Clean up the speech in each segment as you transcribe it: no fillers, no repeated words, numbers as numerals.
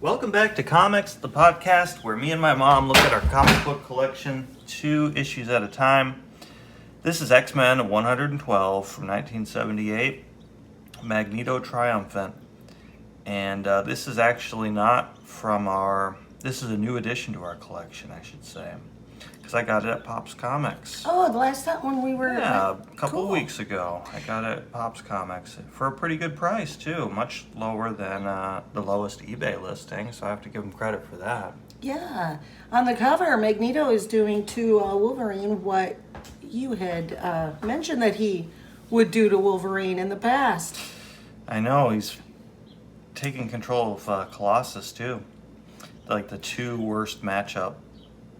Welcome back to Comics, the podcast where me and my mom look at our comic book collection 2 issues at a time. This is X-Men 112 from 1978, Magneto Triumphant. And this is actually not from this is a new addition to our collection, I should say. Because I got it at Pop's Comics. Oh, the last time when we were... Yeah, a couple weeks ago. I got it at Pop's Comics for a pretty good price, too. Much lower than the lowest eBay listing, so I have to give them credit for that. Yeah. On the cover, Magneto is doing to Wolverine what you had mentioned that he would do to Wolverine in the past. I know, he's taking control of Colossus, too. Like the 2 worst matchup.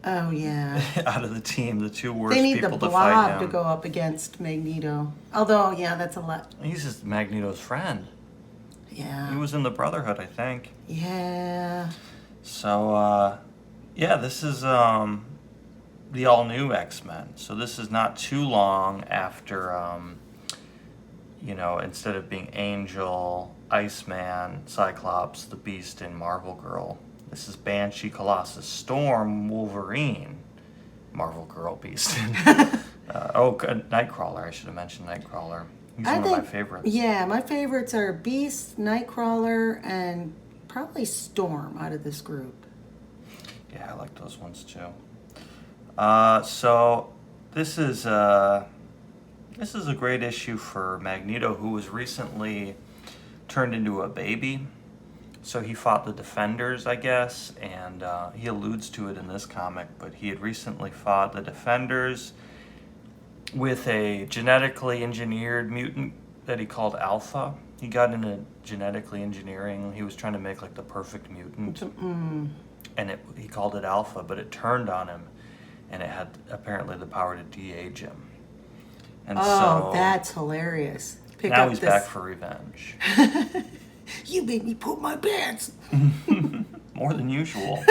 Oh, yeah. Out of the team, the 2 worst they need people the to fight Blob him. to go up against Magneto. Although, yeah, that's a lot. He's just Magneto's friend. Yeah. He was in the Brotherhood, I think. Yeah. So, yeah, this is the all-new X-Men. So this is not too long after, instead of being Angel, Iceman, Cyclops, the Beast, and Marvel Girl. This is Banshee, Colossus, Storm, Wolverine, Marvel Girl, Beast. Nightcrawler. I should have mentioned Nightcrawler. He's one of my favorites. Yeah, my favorites are Beast, Nightcrawler, and probably Storm out of this group. Yeah, I like those ones too. So this is a great issue for Magneto, who was recently turned into a baby. So he fought the Defenders, I guess, and he alludes to it in this comic, but he had recently fought the Defenders with a genetically engineered mutant that he called Alpha. He got into genetically engineering. He was trying to make like the perfect mutant, and he called it Alpha, but it turned on him, and it had apparently the power to de-age him. And so that's hilarious. Now he's back for revenge. You made me poop my pants. More than usual.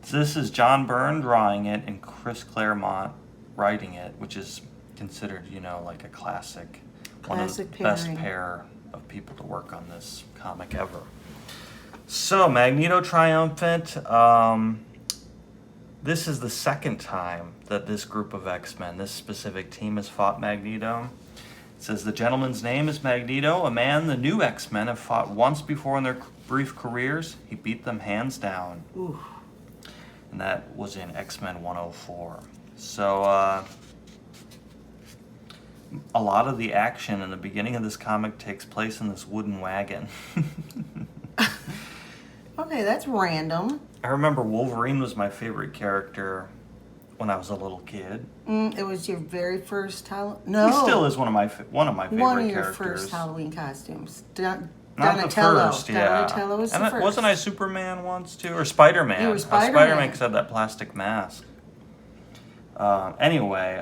So this is John Byrne drawing it and Chris Claremont writing it, which is considered, like a classic one of the best pair of people to work on this comic ever. So Magneto Triumphant. This is the second time that this group of X-Men, this specific team, has fought Magneto. It says, the gentleman's name is Magneto, a man the new X-Men have fought once before in their brief careers. He beat them hands down. Ooh. And that was in X-Men 104. So, a lot of the action in the beginning of this comic takes place in this wooden wagon. Okay, that's random. I remember Wolverine was my favorite character when I was a little kid. It was your very first Halloween. No, he still is one of my favorite characters. One of your first Halloween costumes. Not the first, yeah. Donatello was the first. Wasn't I Superman once too, or Spider-Man? You were Spider-Man. Spider-Man because I had that plastic mask. Anyway,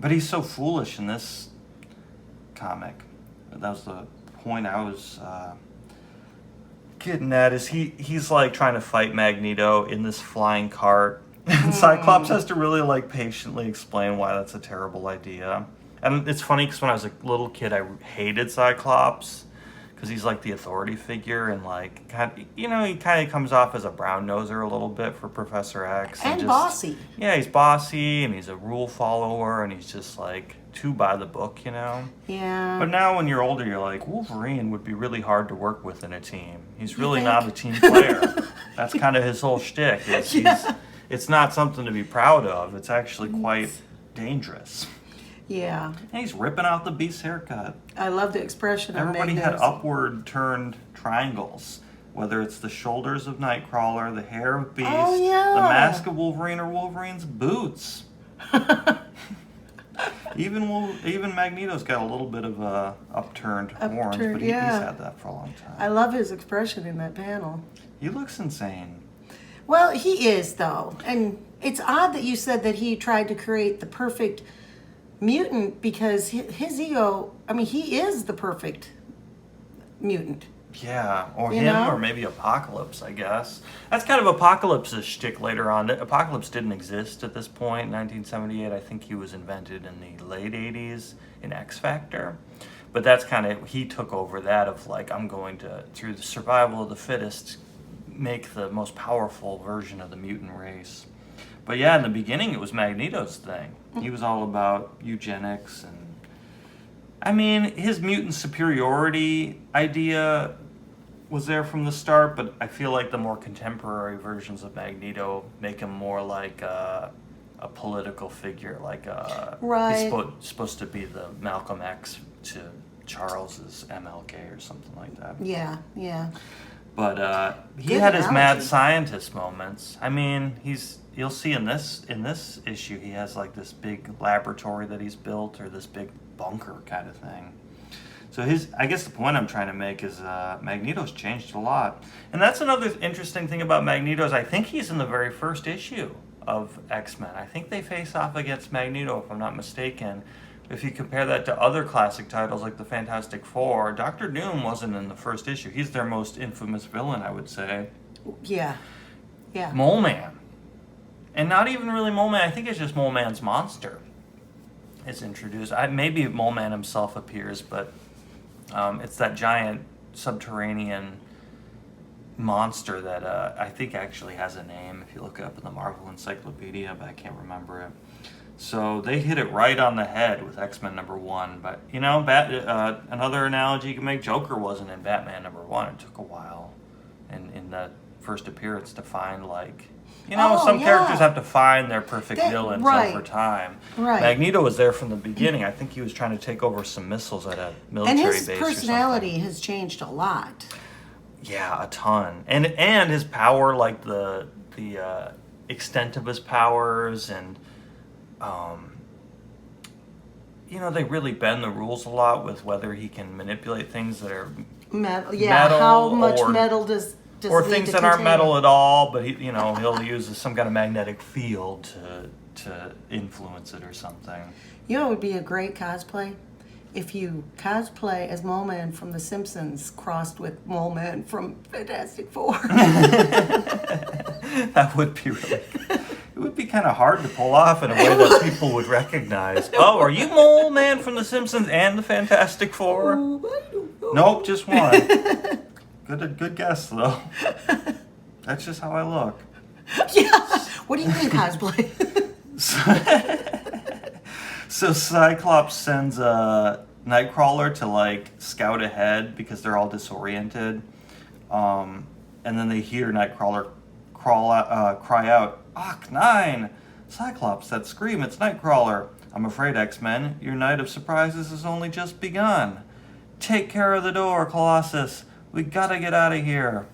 but he's so foolish in this comic. That was the point I was getting at. Is he's like trying to fight Magneto in this flying cart. And Cyclops has to really patiently explain why that's a terrible idea. And it's funny because when I was a little kid, I hated Cyclops because he's like the authority figure and he kind of comes off as a brown noser a little bit for Professor X. And bossy. Yeah, he's bossy and he's a rule follower and he's just too by the book, Yeah. But now when you're older, you're like, Wolverine would be really hard to work with in a team. He's really not a team player. That's kind of his whole shtick. It's not something to be proud of. It's actually quite dangerous. Yeah. And he's ripping out the Beast's haircut. I love the expression of Everybody had upward turned triangles. Whether it's the shoulders of Nightcrawler, the hair of Beast, the mask of Wolverine, or Wolverine's boots. Even Magneto's got a little bit of upturned horns, but he's had that for a long time. I love his expression in that panel. He looks insane. Well, he is, though. And it's odd that you said that he tried to create the perfect mutant because his ego, he is the perfect mutant. Yeah, or or maybe Apocalypse, I guess. That's kind of Apocalypse's shtick later on. Apocalypse didn't exist at this point in 1978. I think he was invented in the late 80s in X Factor. But that's kind of, he took over that of like, I'm going to, through the survival of the fittest, make the most powerful version of the mutant race. But yeah, in the beginning, it was Magneto's thing. He was all about eugenics and, I mean, his mutant superiority idea was there from the start, but I feel like the more contemporary versions of Magneto make him more like a political figure, like Right. he's supposed to be the Malcolm X to Charles's MLK or something like that. Yeah, yeah. But he Good had his mad analogy. scientist moments. I mean, you'll see in this issue he has like this big laboratory that he's built, or this big bunker kind of thing. So I guess the point I'm trying to make is Magneto's changed a lot. And that's another interesting thing about Magneto is I think he's in the very first issue of X-Men. I think they face off against Magneto, if I'm not mistaken. If you compare that to other classic titles like the Fantastic Four, Doctor Doom wasn't in the first issue. He's their most infamous villain, I would say. Yeah. Yeah. Mole Man. And not even really Mole Man. I think it's just Mole Man's monster is introduced. Maybe Mole Man himself appears, but it's that giant subterranean monster that I think actually has a name if you look it up in the Marvel Encyclopedia, but I can't remember it. So they hit it right on the head with X-Men #1. But, you know, another analogy you can make, Joker wasn't in Batman #1. It took a while in the first appearance to find, like, you know, some characters have to find their perfect villains over time. Right. Magneto was there from the beginning. I think he was trying to take over some missiles at a military base or something. And his personality has changed a lot. Yeah, a ton. And his power, like the extent of his powers, and you know, they really bend the rules a lot with whether he can manipulate things that are Metal. metal How much or, metal does or it things need that to aren't contain? metal at all, but he'll use some kind of magnetic field to influence it or something. You know, it would be a great cosplay if you cosplay as Mole Man from The Simpsons crossed with Mole Man from Fantastic Four. That would be really. It would be kind of hard to pull off in a way that people would recognize. Oh, are you Mole Man from The Simpsons and the Fantastic Four? Oh, I don't know. Nope, just one. Good guess though. That's just how I look. Yeah. What do you mean cosplay? So Cyclops sends Nightcrawler to like scout ahead because they're all disoriented, and then they hear Nightcrawler cry out, "Ach, 9! Cyclops, that scream, it's Nightcrawler. I'm afraid, X-Men, your night of surprises has only just begun. Take care of the door, Colossus. We gotta get out of here."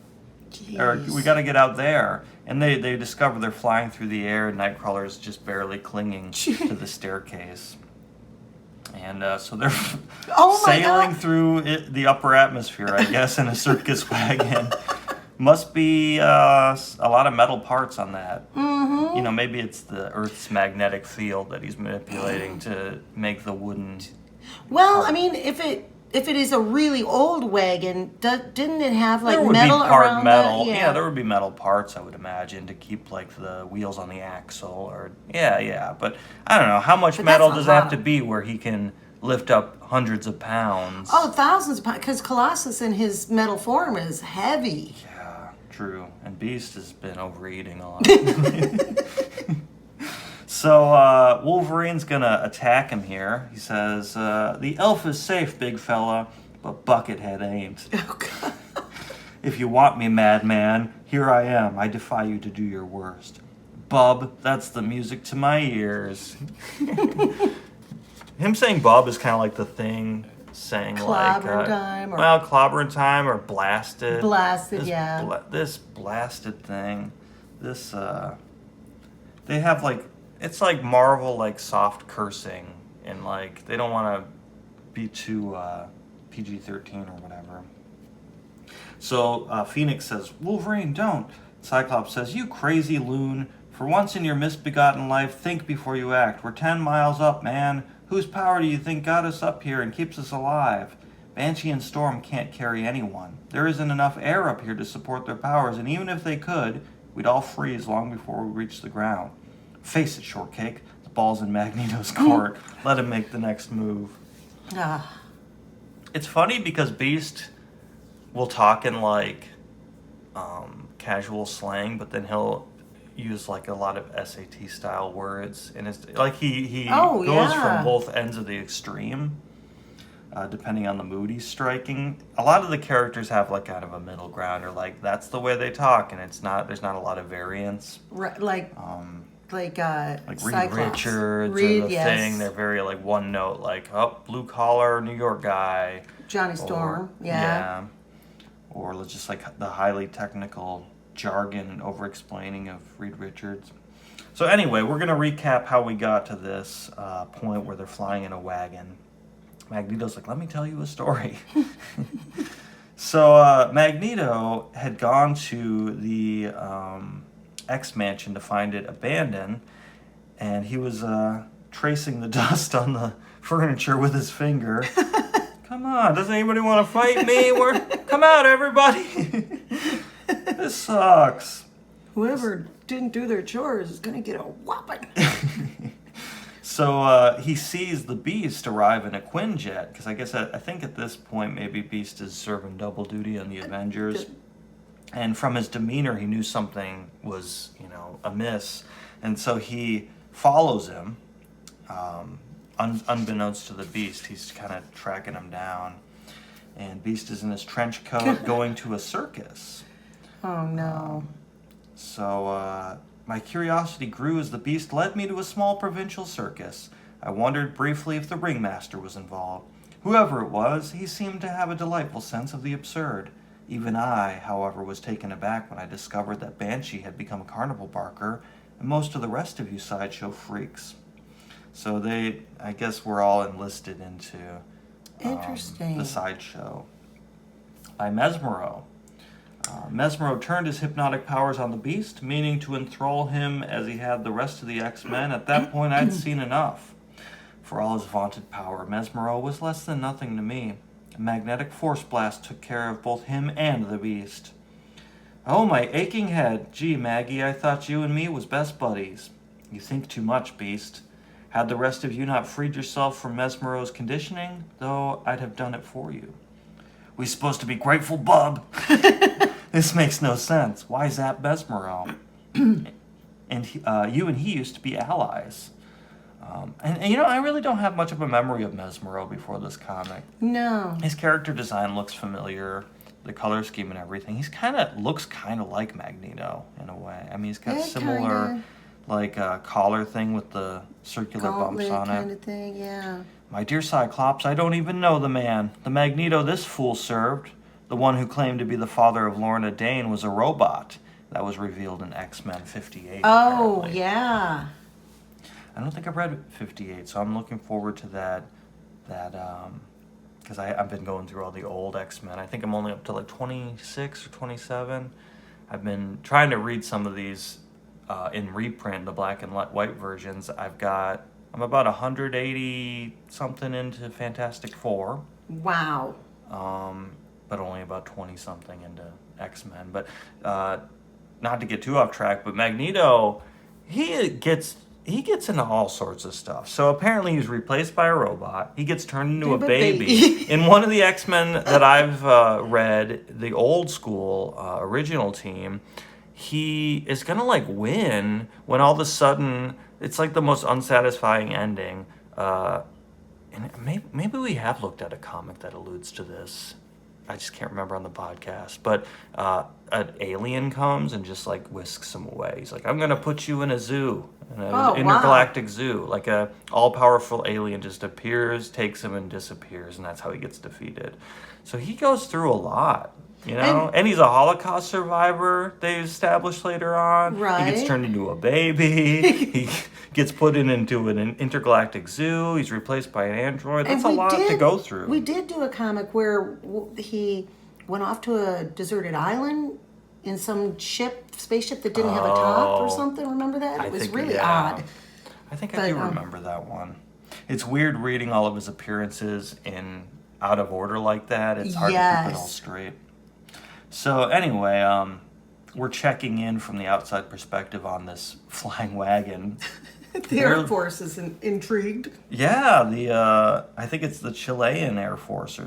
Or we gotta get out there. And they discover they're flying through the air, and Nightcrawler is just barely clinging to the staircase. And so they're sailing through the upper atmosphere, I guess, in a circus wagon. Must be a lot of metal parts on that. Mm-hmm. You know, maybe it's the Earth's magnetic field that he's manipulating to make the wooden. Well, I mean, if it is a really old wagon, didn't it have like There would metal be part around metal. the, Yeah, there would be metal parts, I would imagine, to keep like the wheels on the axle. Or yeah. But I don't know how much metal does it have to be where he can lift up hundreds of pounds. Oh, thousands of pounds, because Colossus in his metal form is heavy. Yeah, true. And Beast has been overeating a lot. So Wolverine's gonna attack him here. He says, "The elf is safe, big fella, but Buckethead ain't. Oh, God. If you want me, madman, here I am. I defy you to do your worst. Bub, that's the music to my ears." Him saying bub is kind of like the Thing saying Clobber time, or clobber time, or blasted. Blasted, This blasted thing. This they have like, it's like Marvel like soft cursing, and like they don't want to be too PG-13 or whatever. So Phoenix says, "Wolverine, don't." Cyclops says, "You crazy loon. For once in your misbegotten life, think before you act. We're 10 miles up, man. Whose power do you think got us up here and keeps us alive? Banshee and Storm can't carry anyone. There isn't enough air up here to support their powers, and even if they could, we'd all freeze long before we reach the ground. Face it, Shortcake. The ball's in Magneto's court. Let him make the next move." It's funny because Beast will talk in like casual slang, but then he'll use like a lot of SAT style words, and it's like he Oh, goes yeah. from both ends of the extreme, depending on the mood he's striking. A lot of the characters have like kind of a middle ground, or like that's the way they talk, and it's not. There's not a lot of variance. Right, Like Reed Reed Richards or the Thing. They're very like one note, like blue collar New York guy. Johnny Storm, yeah. Or just like the highly technical jargon and over-explaining of Reed Richards. So anyway, we're going to recap how we got to this point where they're flying in a wagon. Magneto's like, let me tell you a story. So Magneto had gone to the X-Mansion to find it abandoned, and he was tracing the dust on the furniture with his finger. Come on, doesn't anybody want to fight me? Come out, everybody. This sucks. Whoever didn't do their chores is going to get a whopping. So he sees the Beast arrive in a Quinjet, because I guess I think at this point maybe Beast is serving double duty on the Avengers. And from his demeanor, he knew something was, amiss. And so he follows him. Unbeknownst to the Beast, he's kind of tracking him down. And Beast is in his trench coat going to a circus. Oh, no. So my curiosity grew as the Beast led me to a small provincial circus. I wondered briefly if the ringmaster was involved. Whoever it was, he seemed to have a delightful sense of the absurd. Even I, however, was taken aback when I discovered that Banshee had become a carnival barker, and most of the rest of you sideshow freaks. So I guess we're all enlisted into Interesting. the sideshow. By Mesmero. Mesmero turned his hypnotic powers on the Beast, meaning to enthrall him as he had the rest of the X-Men. At that point, I'd seen enough. For all his vaunted power, Mesmero was less than nothing to me. A magnetic force blast took care of both him and the Beast. Oh, my aching head. Gee, Maggie, I thought you and me was best buddies. You think too much, Beast. Had the rest of you not freed yourself from Mesmero's conditioning, though I'd have done it for you. We supposed to be grateful, bub. This makes no sense. Why zap Mesmero? And you and he used to be allies. And I really don't have much of a memory of Mesmero before this comic. No. His character design looks familiar, the color scheme and everything. Looks kind of like Magneto in a way. I mean, he's got similar, kinda. like collar thing with the circular bumps on it. Kind of thing, yeah. My dear Cyclops, I don't even know the man. The Magneto this fool served, the one who claimed to be the father of Lorna Dane, was a robot. That was revealed in X-Men 58. Oh, apparently. yeah. I don't think I've read 58, so I'm looking forward to that because I've been going through all the old X-Men. I think I'm only up to like 26 or 27. I've been trying to read some of these in reprint, the black and white versions. I'm about 180 something into Fantastic Four. Wow. But only about 20 something into X-Men. But not to get too off track, but Magneto, he gets into all sorts of stuff. So apparently he's replaced by a robot. He gets turned into a baby. In one of the X-Men that I've read, the old school original team, he is going to like win when all of a sudden it's like the most unsatisfying ending. And maybe we have looked at a comic that alludes to this. I just can't remember on the podcast. But an alien comes and just like whisks him away. He's like, I'm going to put you in a zoo. An intergalactic zoo. Like a all-powerful alien just appears, takes him, and disappears. And that's how he gets defeated. So he goes through a lot. And he's a Holocaust survivor, they established later on. Right. He gets turned into a baby. He gets put into an intergalactic zoo. He's replaced by an android. That's a lot to go through. We did do a comic where he went off to a deserted island in some spaceship that didn't have a top or something. Remember that? It was really odd. I think I do remember that one. It's weird reading all of his appearances in out of order like that. It's hard to keep it all straight. So anyway, we're checking in from the outside perspective on this flying wagon. The Air Force is intrigued. Yeah, I think it's the Chilean Air Force.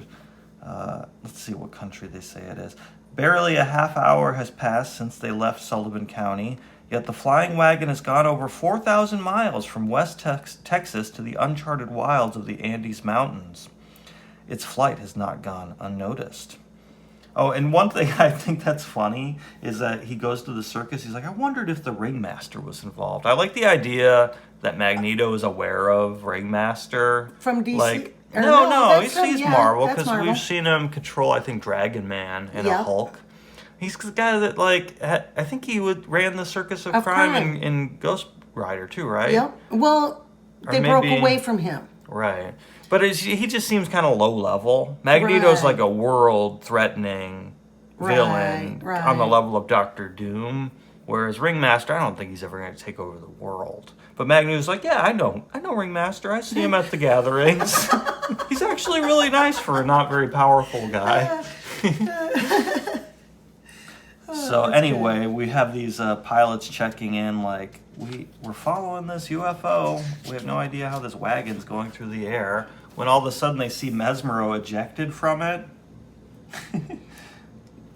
Let's see what country they say it is. Barely a half hour has passed since they left Sullivan County, yet the flying wagon has gone over 4,000 miles from West Texas to the uncharted wilds of the Andes Mountains. Its flight has not gone unnoticed. Oh, and one thing I think that's funny is that he goes to the circus. He's like, I wondered if the ringmaster was involved. I like the idea that Magneto is aware of Ringmaster. From DC? Like, Or no, that's from- he's yeah, Marvel, that's because Marvel. we've seen him control, I think, Dragon Man and a Yep. Hulk. He's the guy that, like, I think he ran the Circus of Of Crime Crime. in Ghost Rider, too, right? Yep. Well, Or they broke maybe- away from him. Right. But he just seems kind of low level. Magneto's Right. like a world-threatening villain Right, on the right. level of Doctor Doom, whereas Ringmaster, I don't think he's ever going to take over the world. But Magneto's like, yeah, I know Ringmaster. I see him at the gatherings. He's actually really nice for a not very powerful guy. So anyway, we have these pilots checking in, like, we're following this UFO. We have no idea how this wagon's going through the air. When all of a sudden they see Mesmero ejected from it.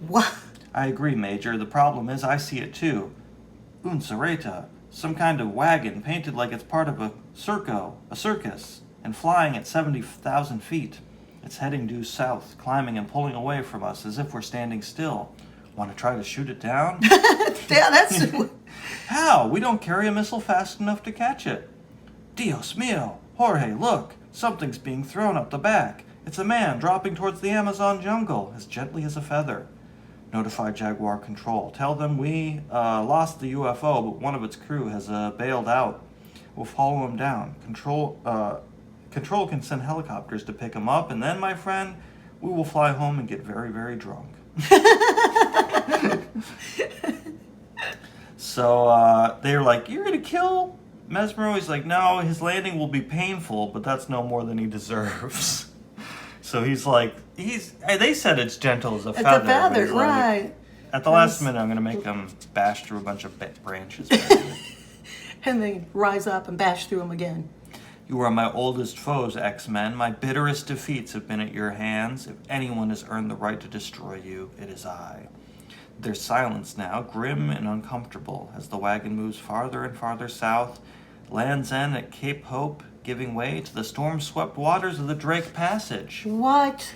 What? I agree, Major. The problem is I see it too. Un Sareta, some kind of wagon painted like it's part of a circus, and flying at 70,000 feet. It's heading due south, climbing and pulling away from us as if we're standing still. Want to try to shoot it down? Yeah, that's... How? We don't carry a missile fast enough to catch it. Dios mio! Jorge, look! Something's being thrown up the back. It's a man dropping towards the Amazon jungle, as gently as a feather. Notify Jaguar Control. Tell them we lost the UFO, but one of its crew has bailed out. We'll follow him down. Control can send helicopters to pick him up, and then, my friend, we will fly home and get very, very drunk. So they're like, you're going to kill Mesmero? He's like, no, his landing will be painful, but that's no more than he deserves. So he's like, they said it's gentle as a It's feather. a but feather, he's like, right. at the last minute, I'm going to make him bash through a bunch of branches. And they rise up and bash through him again. You are my oldest foes, X-Men. My bitterest defeats have been at your hands. If anyone has earned the right to destroy you, it is I. There's silence now, grim and uncomfortable, as the wagon moves farther and farther south, lands end at Cape Hope, giving way to the storm-swept waters of the Drake Passage. What?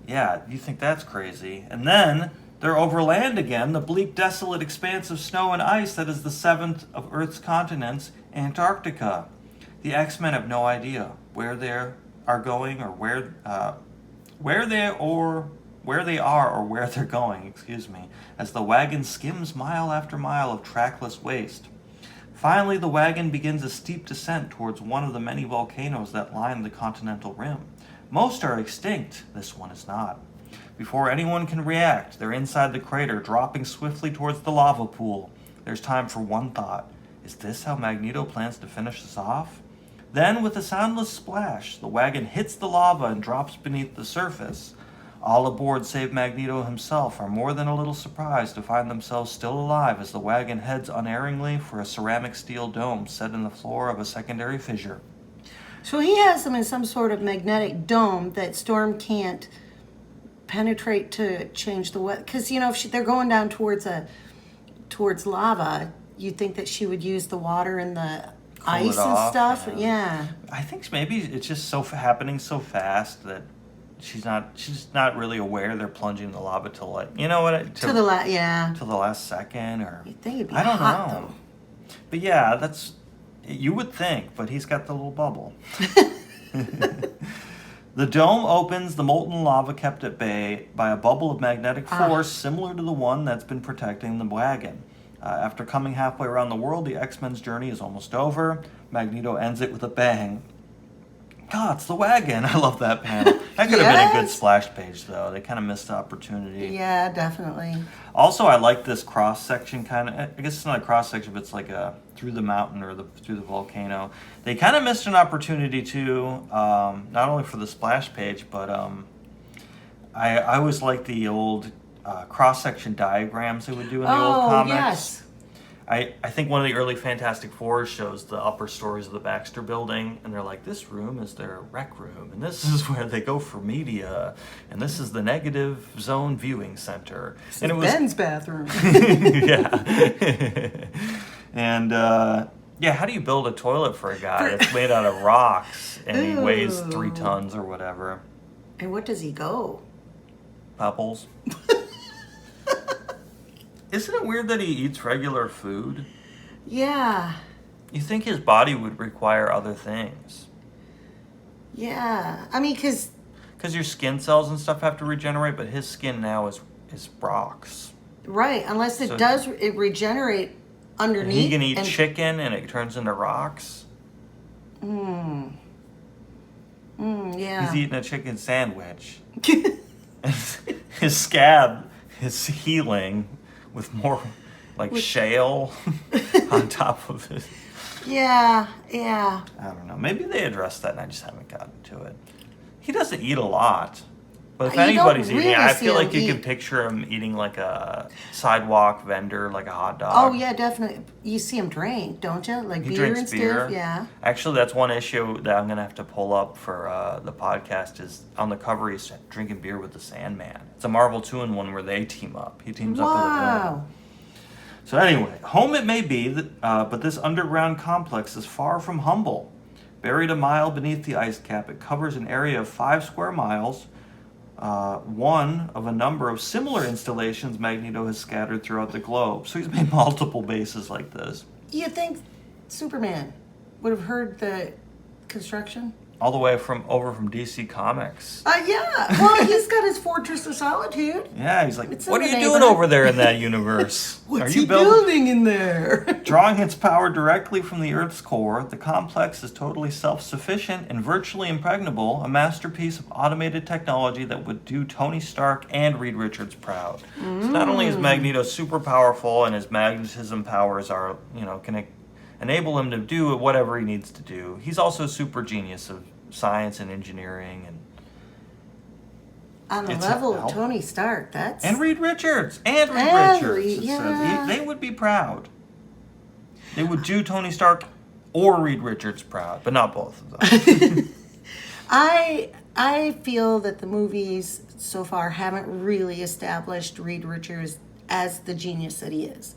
Yeah, you think that's crazy. And then they're over land again, the bleak, desolate expanse of snow and ice that is the seventh of Earth's continents, Antarctica. The X-Men have no idea where they are going or where they are or where they're going, as the wagon skims mile after mile of trackless waste. Finally, the wagon begins a steep descent towards one of the many volcanoes that line the continental rim. Most are extinct, this one is not. Before anyone can react, they're inside the crater, dropping swiftly towards the lava pool. There's time for one thought. Is this how Magneto plans to finish us off? Then, with a soundless splash, the wagon hits the lava and drops beneath the surface. All aboard save Magneto himself are more than a little surprised to find themselves still alive as the wagon heads unerringly for a ceramic steel dome set in the floor of a secondary fissure. So he has them in some sort of magnetic dome that Storm can't penetrate to change the weather. Because, if they're going down towards lava, you'd think that she would use the water and the ice and stuff. Yeah. I think maybe it's just happening so fast that she's not really aware they're plunging the lava till to the last second, or You'd think it'd be I don't hot, know. though. But yeah, you would think, but he's got the little bubble. The dome opens, the molten lava kept at bay by a bubble of magnetic force similar to the one that's been protecting the wagon. After coming halfway around the world, the X-Men's journey is almost over. Magneto ends it with a bang. God, it's the wagon. I love that panel. That could have been a good splash page, though. They kind of missed the opportunity. Yeah, definitely. Also, I like this cross-section kind of. I guess it's not a cross-section, but it's like through the mountain or through the volcano. They kind of missed an opportunity, too, not only for the splash page, but I always like the old cross-section diagrams they would do in the old comics. Yes. I think one of the early Fantastic Four shows the upper stories of the Baxter Building, and they're like, this room is their rec room, and this is where they go for media, and this is the negative zone viewing center. And it was Ben's bathroom. Yeah. And yeah, how do you build a toilet for a guy that's made out of rocks and he weighs 3 tons or whatever? And what does he go? Pebbles. Isn't it weird that he eats regular food? Yeah. You think his body would require other things? Yeah. I mean, because your skin cells and stuff have to regenerate, but his skin now is rocks. Right, unless it regenerate underneath. He can eat chicken and it turns into rocks. Yeah. He's eating a chicken sandwich. His scab is healing with more shale on top of it. Yeah. I don't know. Maybe they addressed that and I just haven't gotten to it. He doesn't eat a lot. But if anybody's eating, I feel like you can picture him eating like a sidewalk vendor, like a hot dog. Oh, yeah, definitely. You see him drink, don't you? Like he beer drinks and beer. stuff, yeah. Actually, that's one issue that I'm going to have to pull up for the podcast is on the cover he's drinking beer with the Sandman. It's a Marvel 2-in-1 where they team up. He teams up with a villain. So anyway, home it may be, but this underground complex is far from humble. Buried a mile beneath the ice cap, it covers an area of 5 square miles, one of a number of similar installations Magneto has scattered throughout the globe. So he's made multiple bases like this. You think Superman would have heard the construction? All the way from DC Comics. Yeah. Well, he's got his Fortress of Solitude. Yeah, he's like, what are you doing over there in that universe? What's he building in there? Drawing its power directly from the Earth's core, the complex is totally self-sufficient and virtually impregnable, a masterpiece of automated technology that would do Tony Stark and Reed Richards proud. So not only is Magneto super powerful and his magnetism powers are, can enable him to do whatever he needs to do, he's also a super genius of science and engineering and on the level of Tony Stark. And Reed Richards. Richards. Yeah. They would be proud. They would do Tony Stark or Reed Richards proud, but not both of them. I feel that the movies so far haven't really established Reed Richards as the genius that he is.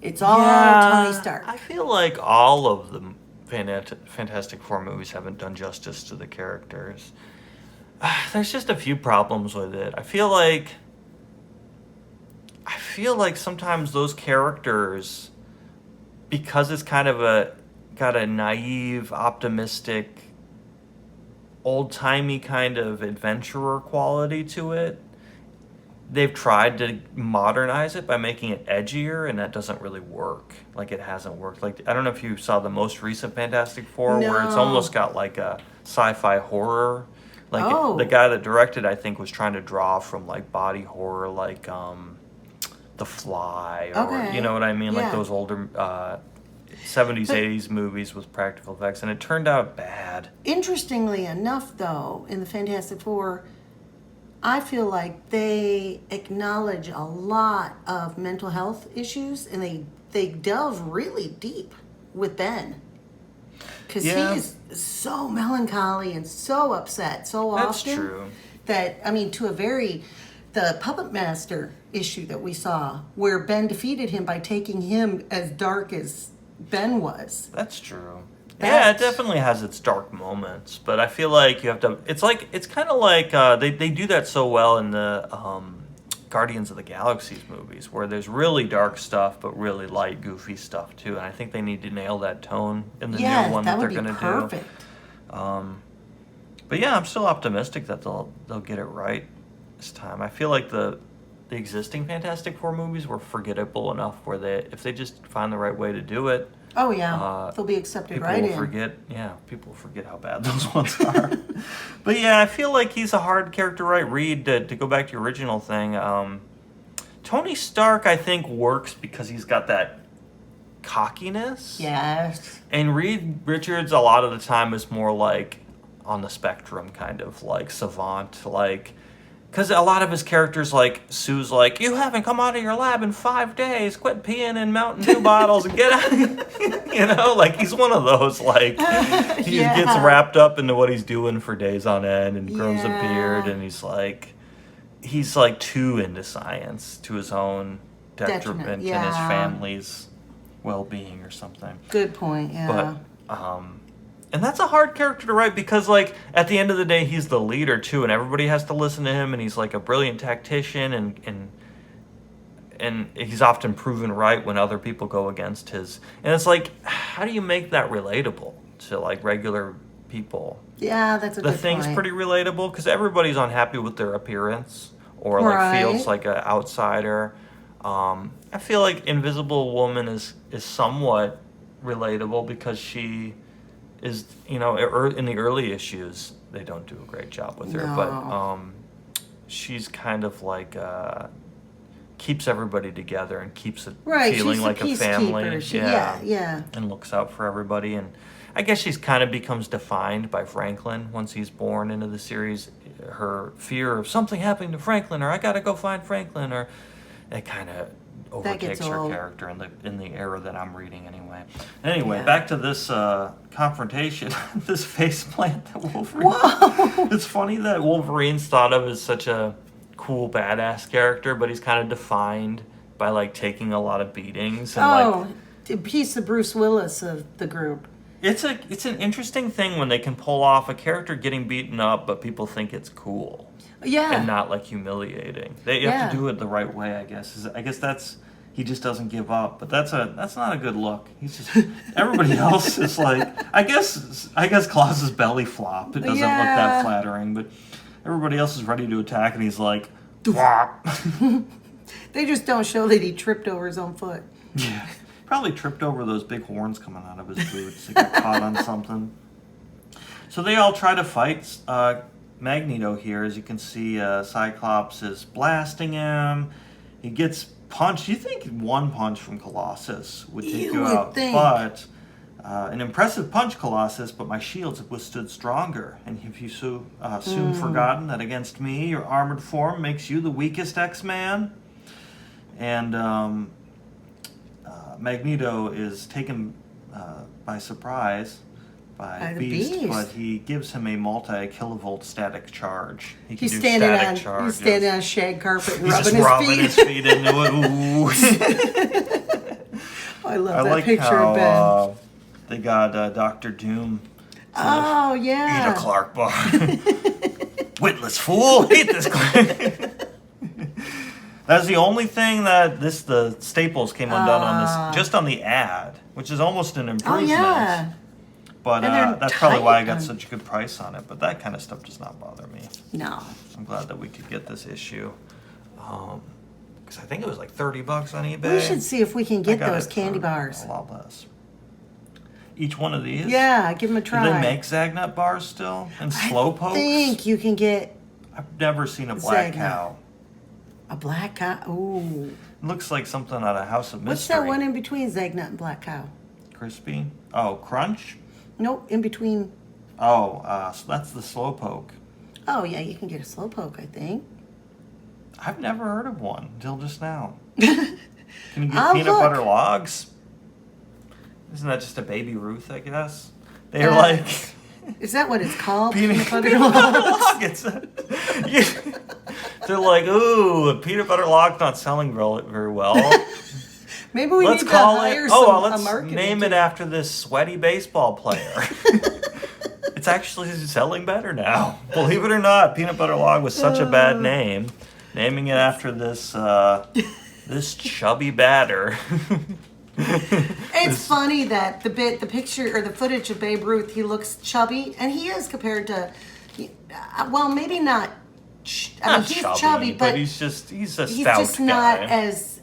It's all Tony Stark. I feel like all of the Fantastic Four movies haven't done justice to the characters. There's just a few problems with it. I feel like sometimes those characters, because it's kind of got a naive, optimistic, old-timey kind of adventurer quality to it, they've tried to modernize it by making it edgier, and that doesn't really work. Like, it hasn't worked. Like, I don't know if you saw the most recent Fantastic Four, where it's almost got like a sci-fi horror. Like, the guy that directed, I think, was trying to draw from like body horror, like The Fly, or you know what I mean, like those older 70s, 80s movies with practical effects, and it turned out bad. Interestingly enough, though, in the Fantastic Four, I feel like they acknowledge a lot of mental health issues, and they delve really deep with Ben. Because he is so melancholy and so upset so often. That's true. That, I mean, the Puppet Master issue that we saw, where Ben defeated him by taking him as dark as Ben was. That's true. Yeah, it definitely has its dark moments, but I feel like you have to. It's kind of like they do that so well in the Guardians of the Galaxy movies, where there's really dark stuff, but really light, goofy stuff too. And I think they need to nail that tone in the new one that they're going to do. Perfect. But yeah, I'm still optimistic that they'll get it right this time. I feel like the existing Fantastic Four movies were forgettable enough where if they just find the right way to do it. Oh yeah, they'll be accepted right in. People will forget how bad those ones are. But yeah, I feel like he's a hard character to write. Reed, to go back to your original thing, Tony Stark, I think, works because he's got that cockiness. Yes. And Reed Richards, a lot of the time, is more like on the spectrum, kind of like savant, like because a lot of his characters, like Sue's like, you haven't come out of your lab in 5 days. Quit peeing in Mountain Dew bottles and get out. You know, like he's one of those, like he gets wrapped up into what he's doing for days on end and grows a beard, and he's like too into science to his own detriment and his family's well-being or something. Good point. Yeah. But and that's a hard character to write because, like, at the end of the day, he's the leader too, and everybody has to listen to him, and he's like a brilliant tactician, and he's often proven right when other people go against his. And it's like, how do you make that relatable to like regular people? Yeah, that's a good point. The Thing's pretty relatable because everybody's unhappy with their appearance or like feels like an outsider. I feel like Invisible Woman is somewhat relatable because she is, you know, in the early issues they don't do a great job with her, but she's kind of like keeps everybody together and keeps it feeling like a family. Yeah. And looks out for everybody. And I guess she's kind of becomes defined by Franklin once he's born into the series. Her fear of something happening to Franklin, or I gotta go find Franklin, or it kind of overtakes her character in the era that I'm reading anyway. Back to this confrontation, this faceplant that Wolverine. Whoa! It's funny that Wolverine's thought of as such a cool badass character, but he's kind of defined by like taking a lot of beatings and he's the Bruce Willis of the group. It's an interesting thing when they can pull off a character getting beaten up, but people think it's cool. Yeah. And not like humiliating. You have to do it the right way, I guess. I guess that's he just doesn't give up, but that's not a good look. He's just everybody else is like I guess Klaus's belly flop. It doesn't look that flattering, but everybody else is ready to attack, and he's like, "Whop." They just don't show that he tripped over his own foot. Yeah, probably tripped over those big horns coming out of his boots. He got caught on something. So they all try to fight Magneto here. As you can see, Cyclops is blasting him. He gets punched. You think one punch from Colossus would take you out, but an impressive punch, Colossus, but my shields have withstood stronger. And have you soon forgotten that against me, your armored form makes you the weakest X-Man? And Magneto is taken by surprise by Beast, but he gives him a multi-kilovolt static charge. He's standing on a shag carpet and rubbing his feet into it. Ooh. I love that picture of Ben. They got Dr. Doom. Eat a Clark bar. Witless fool, eat this Clark. That's the only thing that the staples came undone on this, just on the ad, which is almost an improvement. Oh, yeah. But that's probably why I got such a good price on it. But that kind of stuff does not bother me. No. I'm glad that we could get this issue. Because I think it was like $30 on eBay. We should see if we can get those candy bars. A lot less. Each one of these? Yeah, give them a try. Do they make Zagnut bars still? And Slowpokes? I think you can get... I've never seen a black cow. A black cow? Ooh. Looks like something out of House of Mystery. What's that one in between Zagnut and black cow? Crispy? Oh, Crunch? Nope, in between. Oh, so that's the Slowpoke. Oh, yeah, you can get a Slowpoke, I think. I've never heard of one until just now. Can you get peanut butter logs? Isn't that just a Baby Ruth, I guess? They're like... Is that what it's called? Peanut butter log. They're like, ooh, a peanut butter log's not selling very well. Maybe we need to hire a marketing name it after this sweaty baseball player. It's actually selling better now. Believe it or not, peanut butter log was such a bad name. Naming it after this this chubby batter. It's funny that the picture or the footage of Babe Ruth, he looks chubby, and he is compared to, well, maybe not. He's chubby, but he's a stout just guy. not as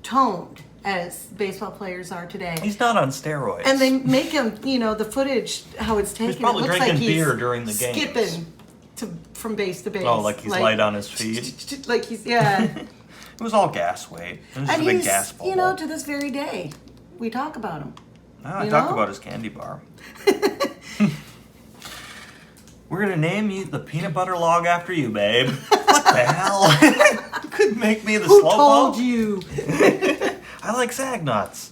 toned as baseball players are today. He's not on steroids. And they make him, the footage, how it's taken. He's probably it looks drinking like beer during the game. Skipping from base to base. Oh, like he's light on his feet. Like he's It was all gas weight. It was and a big gas ball. To this very day, we talk about him. I talk about his candy bar. We're gonna name you the peanut butter log after you, babe. What the hell? You couldn't make me the Who slowpoke. told you? I like sag nuts.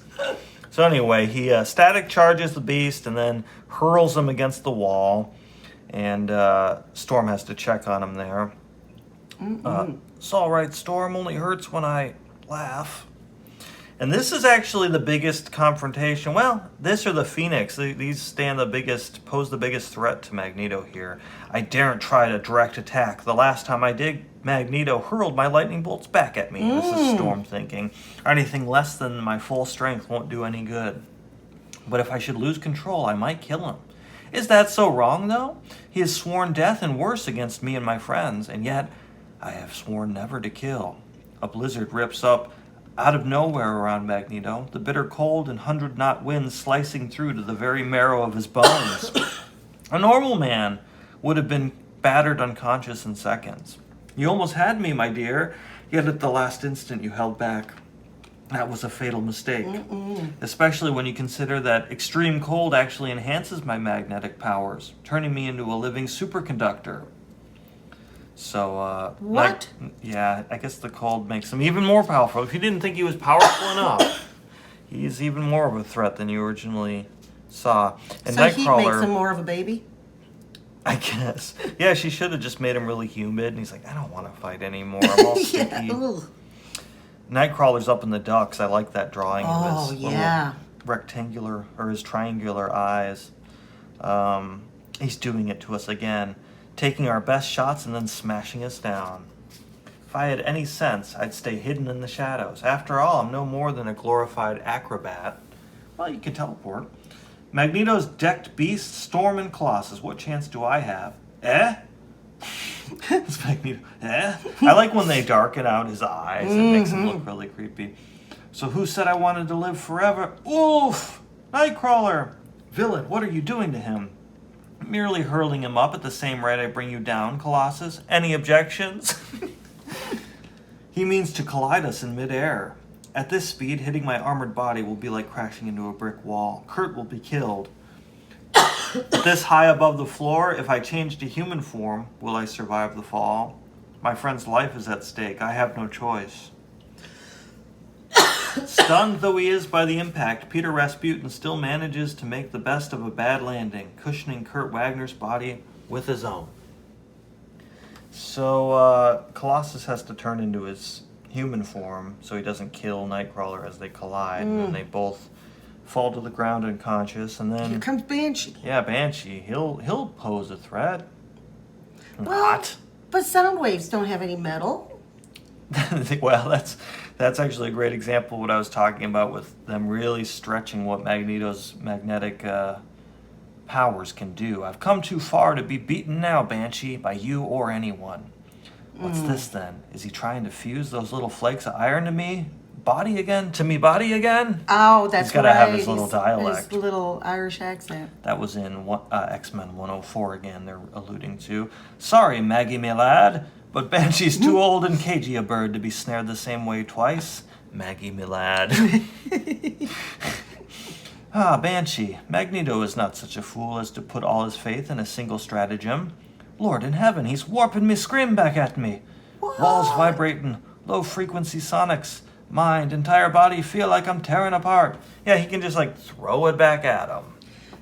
So anyway, he static charges the beast and then hurls him against the wall, and Storm has to check on him there. It's all right, Storm. Only hurts when I laugh. And this is actually the biggest confrontation. Well, this or the Phoenix. These pose the biggest threat to Magneto here. I daren't try to direct attack. The last time I did, Magneto hurled my lightning bolts back at me. This is Storm thinking. Anything less than my full strength won't do any good. But if I should lose control, I might kill him. Is that so wrong, though? He has sworn death and worse against me and my friends, and yet I have sworn never to kill. A blizzard rips up out of nowhere around Magneto, the bitter cold and 100-knot winds slicing through to the very marrow of his bones. A normal man would have been battered unconscious in seconds. You almost had me, my dear, yet at the last instant you held back. That was a fatal mistake, especially when you consider that extreme cold actually enhances my magnetic powers, turning me into a living superconductor. So, What? yeah, I guess the cold makes him even more powerful. If you didn't think he was powerful enough, he's even more of a threat than you originally saw. And So heat Nightcrawler, makes him more of a baby? I guess. Yeah, she should have just made him really humid. And he's like, I don't want to fight anymore. I'm all sticky. Ugh. Nightcrawler's up in the ducks. I like that drawing Oh, of his yeah. little rectangular, or his triangular eyes. He's doing it to us again, taking our best shots and then smashing us down. If I had any sense, I'd stay hidden in the shadows. After all, I'm no more than a glorified acrobat. Well, you can teleport. Magneto's decked beasts, Storm and Colossus. What chance do I have? It's Magneto. I like when they darken out his eyes. It makes him look really creepy. So who said I wanted to live forever? Oof! Nightcrawler! Villain, what are you doing to him? Merely hurling him up at the same rate I bring you down, Colossus. Any objections? He means to collide us in midair. At this speed, hitting my armored body will be like crashing into a brick wall. Kurt will be killed. This high above the floor, if I change to human form, will I survive the fall? My friend's life is at stake. I have no choice. Stunned though he is by the impact, Peter Rasputin still manages to make the best of a bad landing, cushioning Kurt Wagner's body with his own. So Colossus has to turn into his human form so he doesn't kill Nightcrawler as they collide, and then they both fall to the ground unconscious, and then Here comes Banshee. yeah, Banshee, he'll pose a threat. Well, Not. but sound waves don't have any metal. Well, that's actually a great example of what I was talking about with them really stretching what Magneto's magnetic powers can do. I've come too far to be beaten now, Banshee, by you or anyone. What's this then? Is he trying to fuse those little flakes of iron to me? Body again? To me body again? Oh, that's He's gotta right. have his little dialect. His little Irish accent. That was in X-Men 104 again, they're alluding to. Sorry, Maggie, me lad, but Banshee's too old and cagey a bird to be snared the same way twice. Maggie, me lad. Banshee, Magneto is not such a fool as to put all his faith in a single stratagem. Lord in heaven, he's warping me scream back at me. What? Walls vibrating, low-frequency sonics. Mind, entire body feel like I'm tearing apart. Yeah, he can just, like, throw it back at him.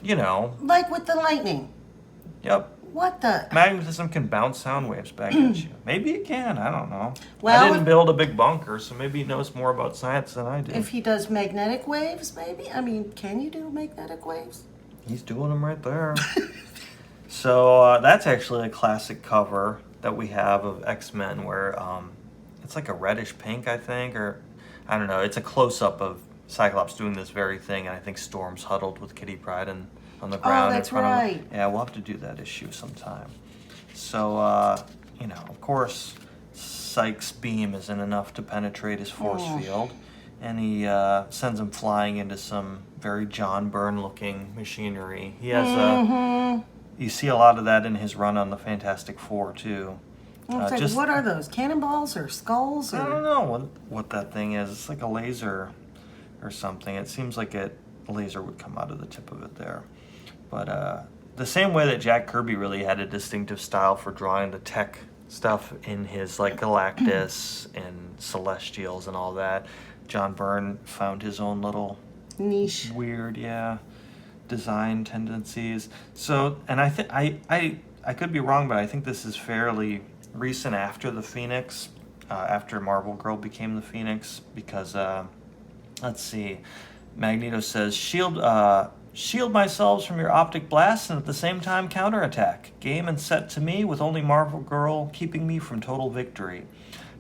You know. Like with the lightning. Yep. What the? Magnetism can bounce sound waves back at you. Maybe it can, I don't know. Well, I didn't build a big bunker, so maybe he knows more about science than I do. If he does magnetic waves, maybe? I mean, can you do magnetic waves? He's doing them right there. So that's actually a classic cover that we have of X-Men where it's like a reddish pink, I think, or I don't know. It's a close-up of Cyclops doing this very thing, and I think Storm's huddled with Kitty Pryde on the ground. that's in front right. of him. Yeah, we'll have to do that issue sometime. So, of course, Psyche's beam isn't enough to penetrate his force field, and he sends him flying into some very John Byrne-looking machinery. He has you see a lot of that in his run on the Fantastic Four, too. It's like, what are those? Cannonballs or skulls? Or? I don't know what that thing is. It's like a laser or something. It seems like a laser would come out of the tip of it there. But the same way that Jack Kirby really had a distinctive style for drawing the tech stuff in his like Galactus and Celestials and all that, John Byrne found his own little Niche. weird, design tendencies. So, and I could be wrong, but I think this is fairly recent after the Phoenix, after Marvel Girl became the Phoenix, because let's see, Magneto says, shield myself from your optic blasts and at the same time counterattack. Game and set to me with only Marvel Girl keeping me from total victory.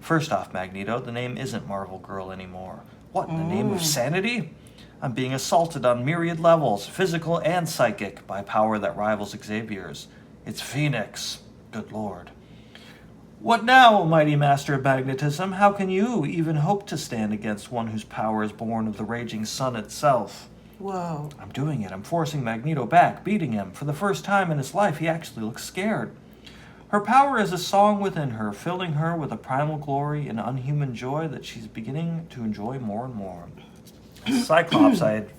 First off, Magneto, the name isn't Marvel Girl anymore. What, in the name of sanity? I'm being assaulted on myriad levels, physical and psychic, by power that rivals Xavier's. It's Phoenix. Good Lord. What now, mighty master of magnetism? How can you even hope to stand against one whose power is born of the raging sun itself? Whoa. I'm doing it. I'm forcing Magneto back, beating him. For the first time in his life, he actually looks scared. Her power is a song within her, filling her with a primal glory and unhuman joy that she's beginning to enjoy more and more. Cyclops, I had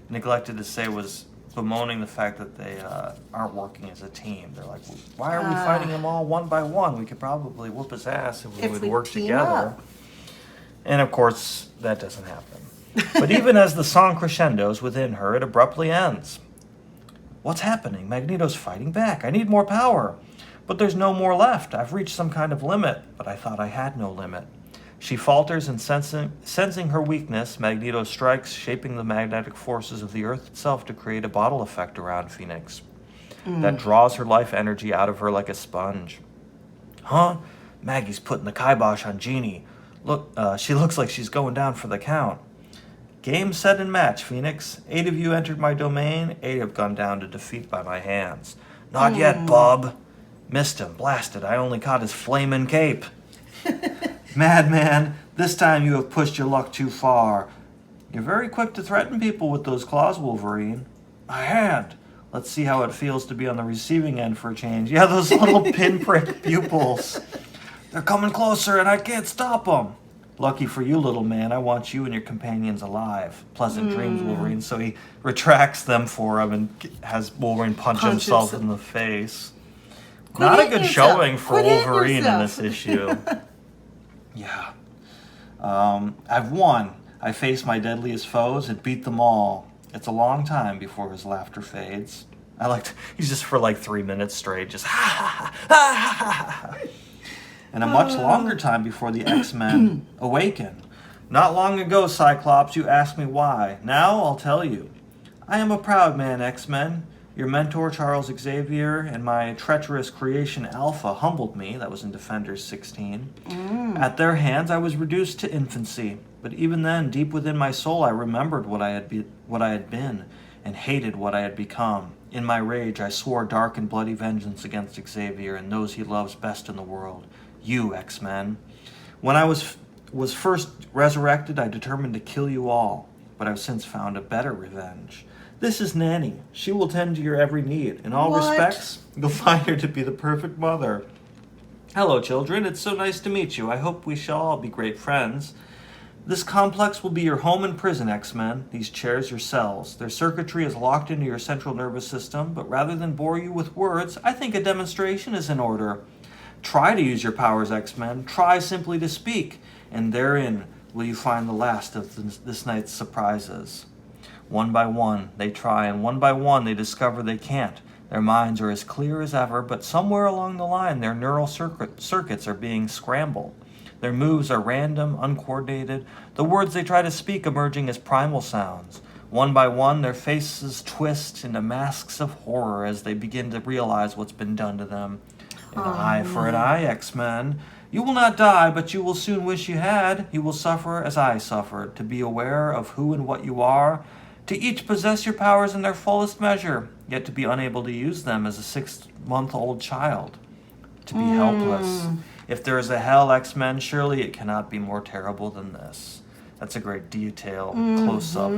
neglected to say, was bemoaning the fact that they aren't working as a team. They're like, why are we fighting him all one by one? We could probably whoop his ass if we would work together. Up. And of course, that doesn't happen. But even as the song crescendos within her, it abruptly ends. What's happening? Magneto's fighting back. I need more power. But there's no more left. I've reached some kind of limit, but I thought I had no limit. She falters, and sensing her weakness, Magneto strikes, shaping the magnetic forces of the Earth itself to create a bottle effect around Phoenix that draws her life energy out of her like a sponge. Huh? Maggie's putting the kibosh on Jeannie. Look, she looks like she's going down for the count. Game, set, and match, Phoenix. 8 of you entered my domain. 8 have gone down to defeat by my hands. Not yet, bub. Missed him. Blasted. I only caught his flamin' cape. Madman, this time you have pushed your luck too far. You're very quick to threaten people with those claws, Wolverine. My hand. Let's see how it feels to be on the receiving end for a change. Yeah, those little pinprick pupils. They're coming closer and I can't stop them. Lucky for you, little man, I want you and your companions alive. Pleasant dreams, Wolverine. So he retracts them for him and has Wolverine punch himself in the face. Not a good showing for Wolverine in this issue. Yeah. I've won. I faced my deadliest foes and beat them all. It's a long time before his laughter fades. He's just for like 3 minutes straight, just ha ha ha ha ha ha. And a much longer time before the X-Men awaken. Not long ago, Cyclops, you asked me why. Now I'll tell you. I am a proud man, X-Men. Your mentor, Charles Xavier, and my treacherous creation, Alpha, humbled me. That was in Defenders 16. At their hands, I was reduced to infancy. But even then, deep within my soul, I remembered what I had been, and hated what I had become. In my rage, I swore dark and bloody vengeance against Xavier and those he loves best in the world. You, X-Men. When I was first resurrected, I determined to kill you all. But I've since found a better revenge. This is Nanny. She will tend to your every need. In all respects, you'll find her to be the perfect mother. Hello, children. It's so nice to meet you. I hope we shall all be great friends. This complex will be your home and prison, X-Men. These chairs your cells. Their circuitry is locked into your central nervous system, but rather than bore you with words, I think a demonstration is in order. Try to use your powers, X-Men. Try simply to speak, and therein will you find the last of this night's surprises. One by one, they try, and one by one, they discover they can't. Their minds are as clear as ever, but somewhere along the line, their neural circuits are being scrambled. Their moves are random, uncoordinated, the words they try to speak emerging as primal sounds. One by one, their faces twist into masks of horror as they begin to realize what's been done to them. An eye for an eye, X-Men. You will not die, but you will soon wish you had. You will suffer as I suffered, to be aware of who and what you are, to each possess your powers in their fullest measure, yet to be unable to use them as a 6-month-old child. To be helpless. If there is a hell, X-Men, surely it cannot be more terrible than this. That's a great detail, close-up.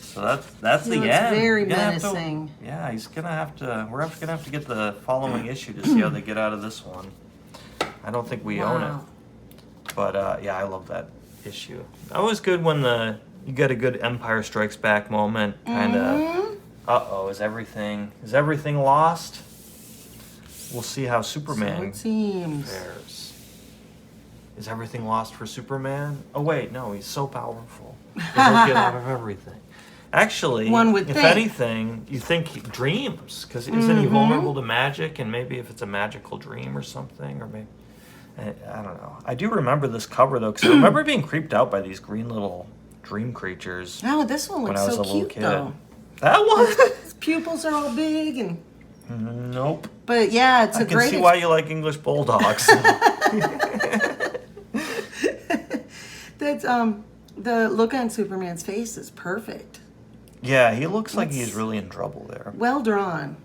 So that's the end. Very menacing. We're gonna have to get the following issue to see how they get out of this one. I don't think we own it. But I love that issue. That was good when you get a good Empire Strikes Back moment, kind of Uh-oh, is everything lost? We'll see how So Superman it seems. fares. Is everything lost for Superman? Oh wait, no, he's so powerful. He'll get out of everything. Actually, One would if think. anything, you think he dreams, because isn't he vulnerable to magic? And maybe if it's a magical dream or something, or maybe I don't know. I do remember this cover though, because I remember being creeped out by these green little dream creatures Oh, this one when looks I was so a little cute kid. though. That one? His pupils are all big and. Nope. But yeah, it's I a can great. see why you like English bulldogs. That's the look on Superman's face is perfect. Yeah, he looks like he's It's- really in trouble there. Well drawn.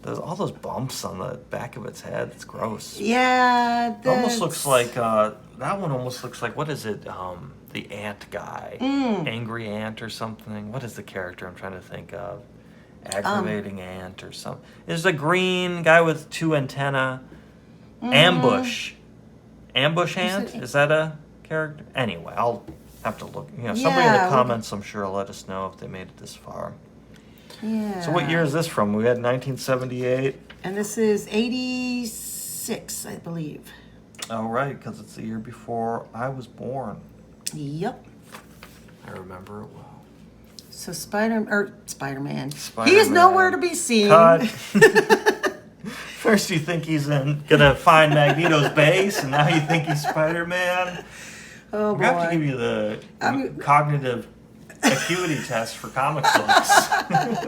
There's all those bumps on the back of its head. It's gross. Yeah, It almost looks like that one. Almost looks like, what is it? The ant guy, angry ant or something. What is the character I'm trying to think of? Aggravating ant or something. There's a green guy with two antenna. Ambush ant. Is that a character? Anyway, I'll have to look. Somebody in Yeah, the comments, I'm sure, will let us know if they made it this far. Yeah. So what year is this from? We had 1978. And this is 86, I believe. Oh, right, because it's the year before I was born. Yep. I remember it well. So Spider-Man. Spider-Man. He is nowhere to be seen. Cut. First you think he's gonna find Magneto's base, and now you think he's Spider-Man. Oh boy. We have to give you the cognitive acuity test for comic books.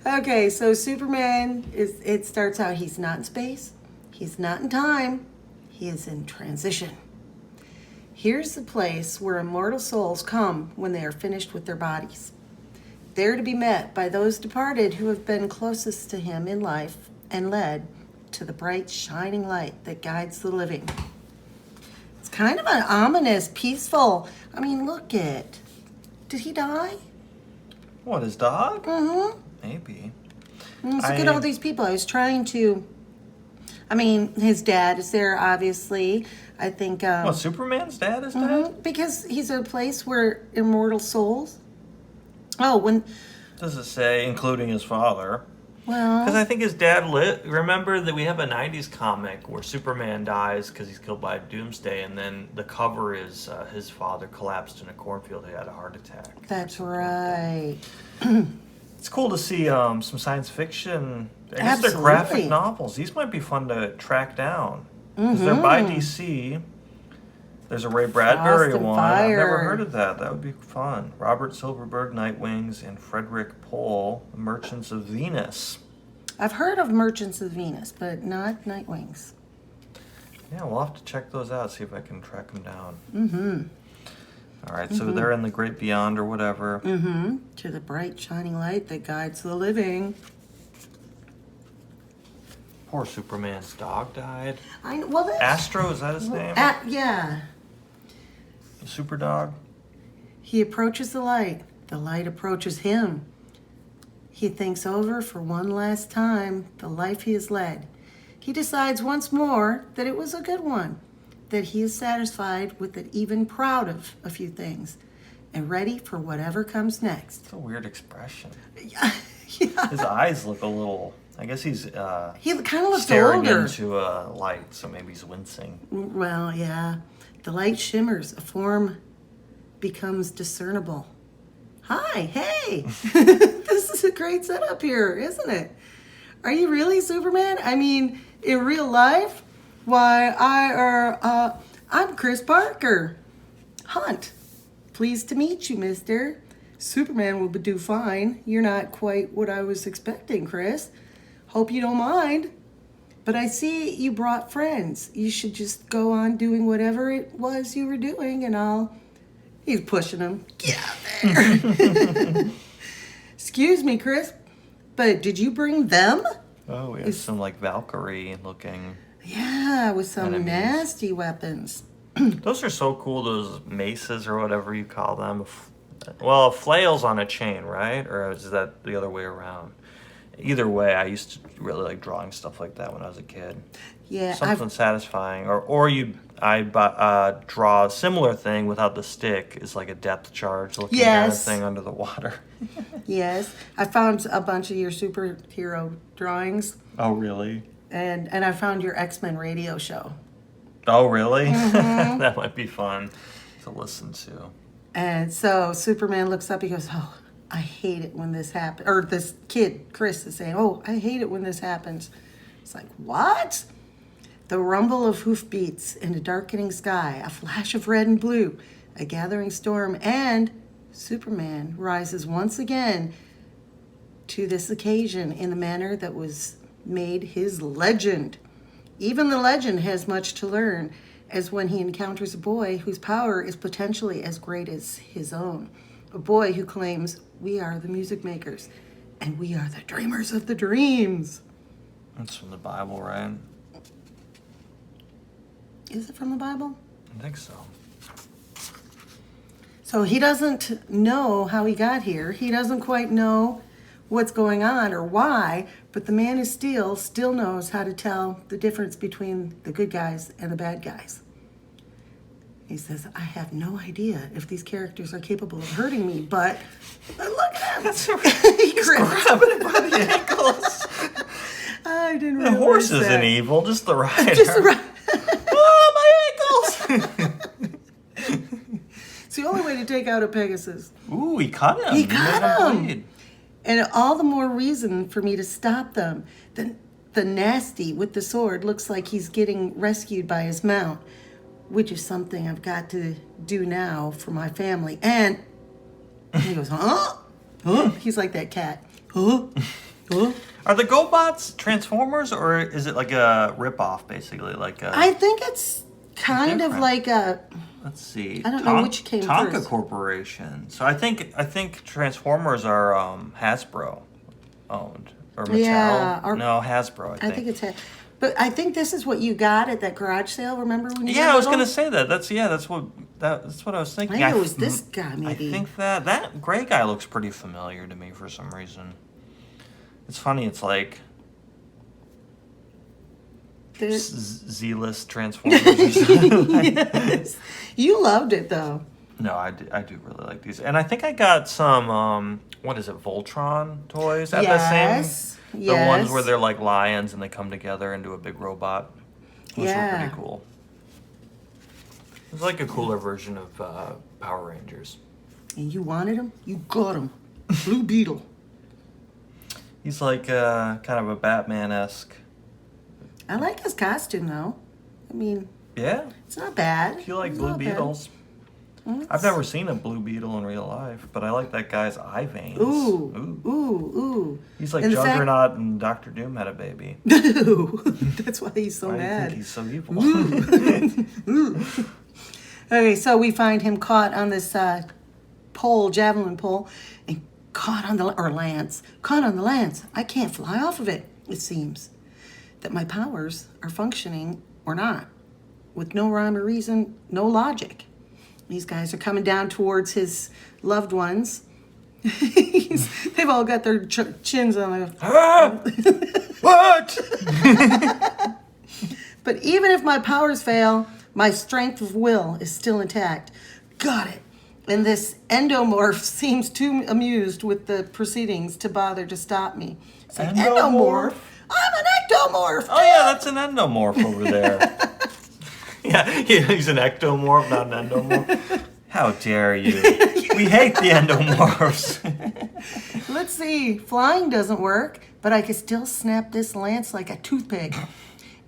Okay, so Superman it starts out he's not in space, he's not in time, he is in transition. Here's the place where immortal souls come when they are finished with their bodies. There to be met by those departed who have been closest to him in life and led to the bright shining light that guides the living. It's kind of an ominous, peaceful. I mean, look it. Did he die? What, his dog? Mm-hmm. Maybe. Look at all these people. I was trying to. I mean, his dad is there, obviously. I think. What, Superman's dad is dead? Because he's a place where immortal souls. Oh, when. Does it say, including his father? Well. Because I think his dad remember that we have a 90s comic where Superman dies because he's killed by Doomsday, and then the cover is his father collapsed in a cornfield. He had a heart attack. That's right. It's cool to see some science fiction. I guess they're graphic novels. These might be fun to track down. Because they're by DC. There's a Ray Bradbury Frost and one. Fire. I've never heard of that. That would be fun. Robert Silverberg, Nightwings, and Frederick Pohl, Merchants of Venus. I've heard of Merchants of Venus, but not Nightwings. Yeah, we'll have to check those out, see if I can track them down. Mm-hmm. All right, so they're in the great beyond or whatever. Mm-hmm. To the bright shining light that guides the living. Poor Superman's dog died. Well, that's... Astro, is that his name? Yeah. The super dog? He approaches the light approaches him. He thinks over for one last time the life he has led. He decides once more that it was a good one, that he is satisfied with it, even proud of a few things, and ready for whatever comes next. It's a weird expression. Yeah. His eyes look a little... I guess he's He kind of looks staring older. into a light, so maybe he's wincing. Well, yeah. The light shimmers. A form becomes discernible. Hi, hey. This is a great setup here, isn't it? Are you really Superman? I mean, in real life? Why, I'm Chris Parker. Hunt. Pleased to meet you, mister. Superman will do fine. You're not quite what I was expecting, Chris. Hope you don't mind. But I see you brought friends. You should just go on doing whatever it was you were doing, and He's pushing him. Get out there. Excuse me, Chris, but did you bring them? Oh, we have some like Valkyrie looking. Yeah, with some enemies. nasty weapons. Those are so cool, those maces or whatever you call them. Well, a flail's on a chain, right? Or is that the other way around? Either way, I used to really like drawing stuff like that when I was a kid. Yeah, something satisfying. I draw a similar thing without the stick. It's like a depth charge looking kind of Yes. thing under the water. yes, I found a bunch of your superhero drawings, Oh, really? and I found your X-Men radio show. Oh, really? That might be fun to listen to. And so Superman looks up, he goes, "Oh, I hate it when this happens." Or this kid, Chris, is saying, "Oh, I hate it when this happens." It's like, what? The rumble of hoofbeats in a darkening sky, a flash of red and blue, a gathering storm, and Superman rises once again to this occasion in the manner that was made his legend. Even the legend has much to learn, as when he encounters a boy whose power is potentially as great as his own. A boy who claims, "We are the music makers, and we are the dreamers of the dreams." That's from the Bible, right? Is it from the Bible? I think so. So he doesn't know how he got here. He doesn't quite know what's going on or why, but the Man of Steel still knows how to tell the difference between the good guys and the bad guys. He says, "I have no idea if these characters are capable of hurting me, but look at him." He grabs Grabbing it by the ankles. I didn't The realize horse that. isn't evil, just the rider. Just right. Oh, my ankles! It's the only way to take out a Pegasus. Ooh, he cut him. He made cut him. bleed. And all the more reason for me to stop them. The nasty with the sword looks like he's getting rescued by his mount, which is something I've got to do now for my family. And he goes, "Huh? Huh?" He's like that cat. "Huh? Huh?" Are the GoBots Transformers, or is it like a ripoff, basically? Like a, I think it's kind of Different. like a... let's see. I don't know which came Tonka first. Corporation. So I think Transformers are Hasbro owned or Mattel. Yeah, or- no, Hasbro. I I think it's... But I think this is what you got at that garage sale, remember when you Yeah, were I was little? gonna say that. That's what I was I thinking. think it was this guy, maybe. I think that gray guy looks pretty familiar to me for some reason. It's funny. It's like The- Z-list Transformers. Or something. Yes. You loved it, though. No, I do really like these, and I think I got some what is it, Voltron toys at the Yes. same. The ones Yes. where they're like lions and they come together into a big robot. Those were Yeah. pretty cool. It's like a cooler version of Power Rangers. And you wanted him? You got him. Blue Beetle. He's like kind of a Batman-esque. I like his costume, though. I mean, Yeah, it's not bad. if you like It's Blue not bad. Beetles. I've never seen a Blue Beetle in real life, but I like that guy's eye veins. Ooh, ooh. He's like And the fact- Juggernaut and Doctor Doom had a baby. Ooh. That's why he's so I mad. think he's so evil. Okay, so we find him caught on this pole, javelin pole, and caught on the lance. I can't fly off of it, it seems. That my powers are functioning or not, with no rhyme or reason, no logic. These guys are coming down towards his loved ones. They've all got their chins on their... Ah! What? But even if my powers fail, my strength of will is still intact. Got it. And this endomorph seems too amused with the proceedings to bother to stop me. It's like, Endomorph? I'm an ectomorph. Oh yeah, that's an endomorph over there. Yeah, he's an ectomorph, not an endomorph. How dare you? We hate the endomorphs. Let's see. Flying doesn't work, but I can still snap this lance like a toothpick.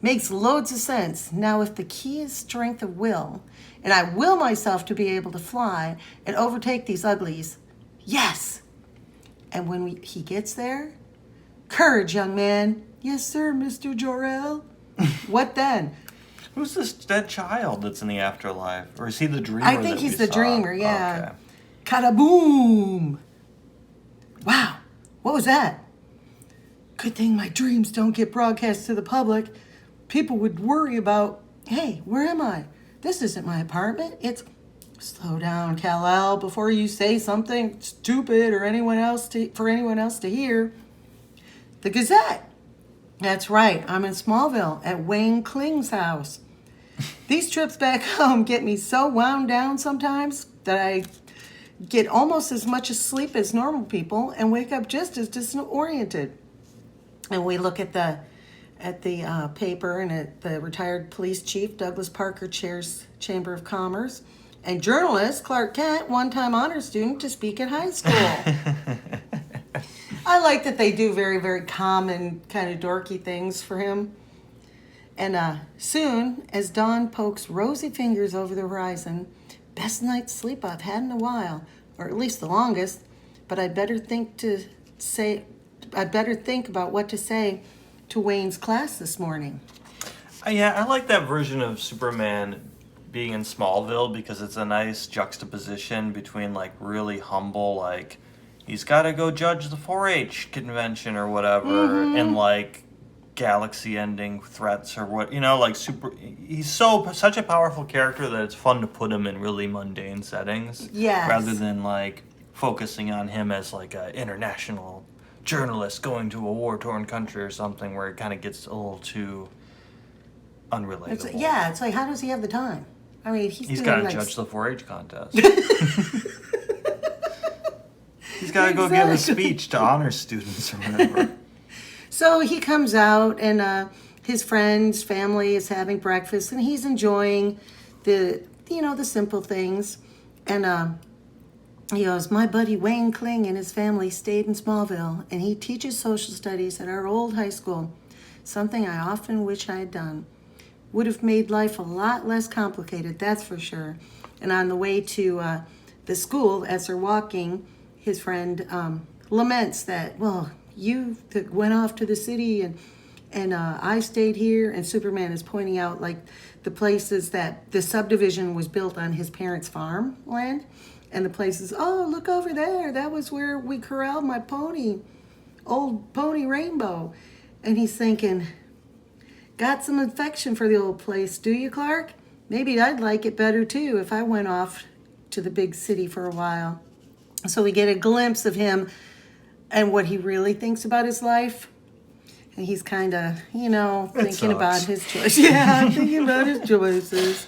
Makes loads of sense. Now, if the key is strength of will, and I will myself to be able to fly and overtake these uglies, yes. And when he gets there, courage, young man. Yes, sir, Mr. Jor-El. What then? Who's this dead child that's in the afterlife? Or is he the dreamer? I think that he's we the saw? dreamer, yeah. Okay. Kada-boom! Wow, what was that? Good thing my dreams don't get broadcast to the public. People would worry about, hey, where am I? This isn't my apartment. It's... Slow down, Kal-El, before you say something stupid or for anyone else to hear. The Gazette. That's right. I'm in Smallville at Wayne Kling's house. These trips back home get me so wound down sometimes that I get almost as much sleep as normal people and wake up just as disoriented. And we look at the paper, and at the retired police chief Douglas Parker chairs Chamber of Commerce, and journalist Clark Kent, one-time honor student, to speak at high school. I like that they do very, very common, kind of dorky things for him. And soon, as dawn pokes rosy fingers over the horizon, best night's sleep I've had in a while, or at least the longest. But I'd better think about what to say to Wayne's class this morning. Yeah, I like that version of Superman being in Smallville because it's a nice juxtaposition between like really humble, like he's got to go judge the 4-H convention or whatever, and like galaxy-ending threats or what, like he's such a powerful character that it's fun to put him in really mundane settings. Yes. Rather than like focusing on him as like an international journalist going to a war-torn country or something, where it kind of gets a little too unrelatable. It's like, how does he have the time? I mean, he's got to judge the 4-H contest. He's got to go give a speech to honor students or whatever. So he comes out, and his friend's family is having breakfast, and he's enjoying the simple things. And he goes, my buddy Wayne Kling and his family stayed in Smallville, and he teaches social studies at our old high school, something I often wish I had done. Would have made life a lot less complicated, that's for sure. And on the way to the school, as they're walking, his friend laments that, well, you went off to the city and I stayed here, and Superman is pointing out like the places that the subdivision was built on his parents' farm land, and the places, oh, look over there, that was where we corralled my pony, old pony Rainbow. And he's thinking, got some affection for the old place, do you, Clark? Maybe I'd like it better too if I went off to the big city for a while. So we get a glimpse of him and what he really thinks about his life. And he's kind of, thinking about his choices. Yeah, thinking about his choices.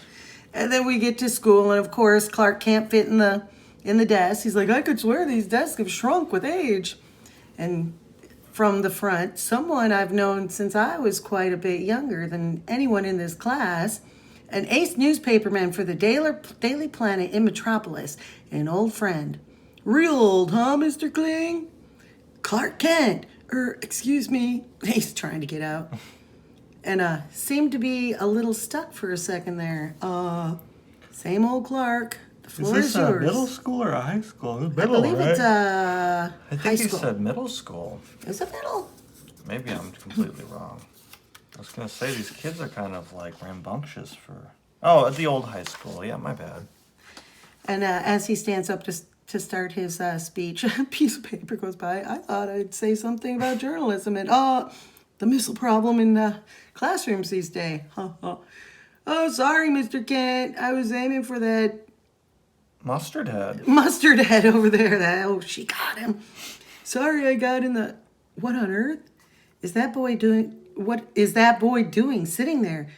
And then we get to school, and of course, Clark can't fit in the desk. He's like, I could swear these desks have shrunk with age. And from the front, someone I've known since I was quite a bit younger than anyone in this class, an ace newspaperman for the Daily Planet in Metropolis, an old friend. Real old, huh, Mr. Kling? Clark Kent, excuse me. He's trying to get out. And seemed to be a little stuck for a second there. Same old Clark. The floor is yours. Middle school or a high school? Middle, I believe right? It's I think high he school. said middle school. Is it middle? Maybe I'm completely wrong. I was going to say these kids are kind of like rambunctious for... Oh, at the old high school. Yeah, my bad. And as he stands up to start his speech, a piece of paper goes by. I thought I'd say something about journalism and, the missile problem in classrooms these days. Oh, sorry, Mr. Kent. I was aiming for that Mustard head over there. She got him. Sorry, I got in the... What on earth is that boy doing? What is that boy doing sitting there?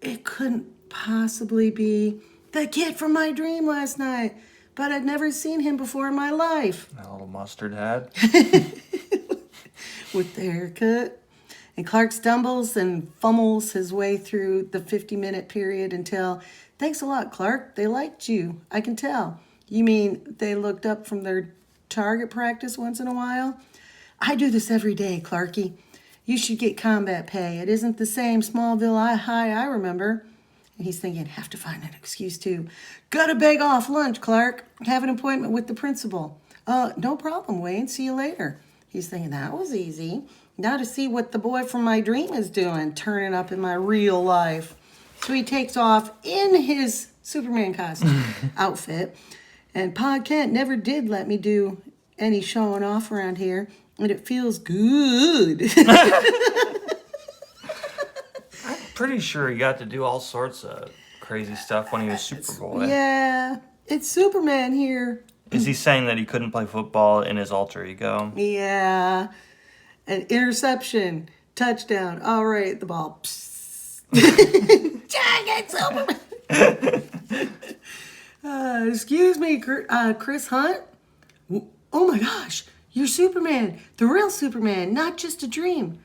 It couldn't possibly be the kid from my dream last night, but I'd never seen him before in my life. A little mustard head. With the haircut. And Clark stumbles and fumbles his way through the 50-minute period until, thanks a lot, Clark. They liked you. I can tell. You mean they looked up from their target practice once in a while? I do this every day, Clarky. You should get combat pay. It isn't the same Smallville high I remember. And he's thinking, have to find an excuse too. Gotta beg off lunch, Clark. Have an appointment with the principal. No problem, Wayne. See you later. He's thinking, that was easy. Now to see what the boy from my dream is doing, turning up in my real life. So he takes off in his Superman costume outfit. And Pa Kent never did let me do any showing off around here. And it feels good. I'm pretty sure he got to do all sorts of crazy stuff when he was Superboy. Yeah, it's Superman here. Is he saying that he couldn't play football in his alter ego? Yeah. An interception. Touchdown. All right, the ball. Giant Superman. Excuse me, Chris Hunt? Oh my gosh, you're Superman. The real Superman, not just a dream.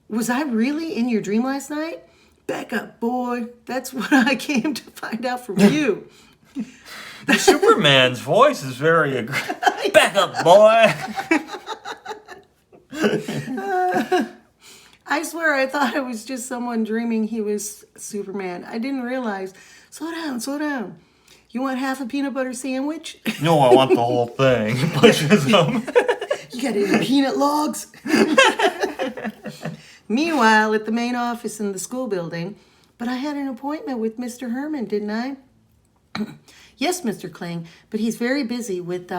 Was I really in your dream last night? Back up, boy. That's what I came to find out from you. The Superman's voice is very aggressive. Back up, boy. I swear I thought it was just someone dreaming he was Superman. I didn't realize. Slow down, slow down. You want half a peanut butter sandwich? No, I want the whole thing. Pushes him. You got any peanut logs? Meanwhile, at the main office in the school building, but I had an appointment with Mr. Herman, didn't I? Yes, Mr. Kling, but he's very busy with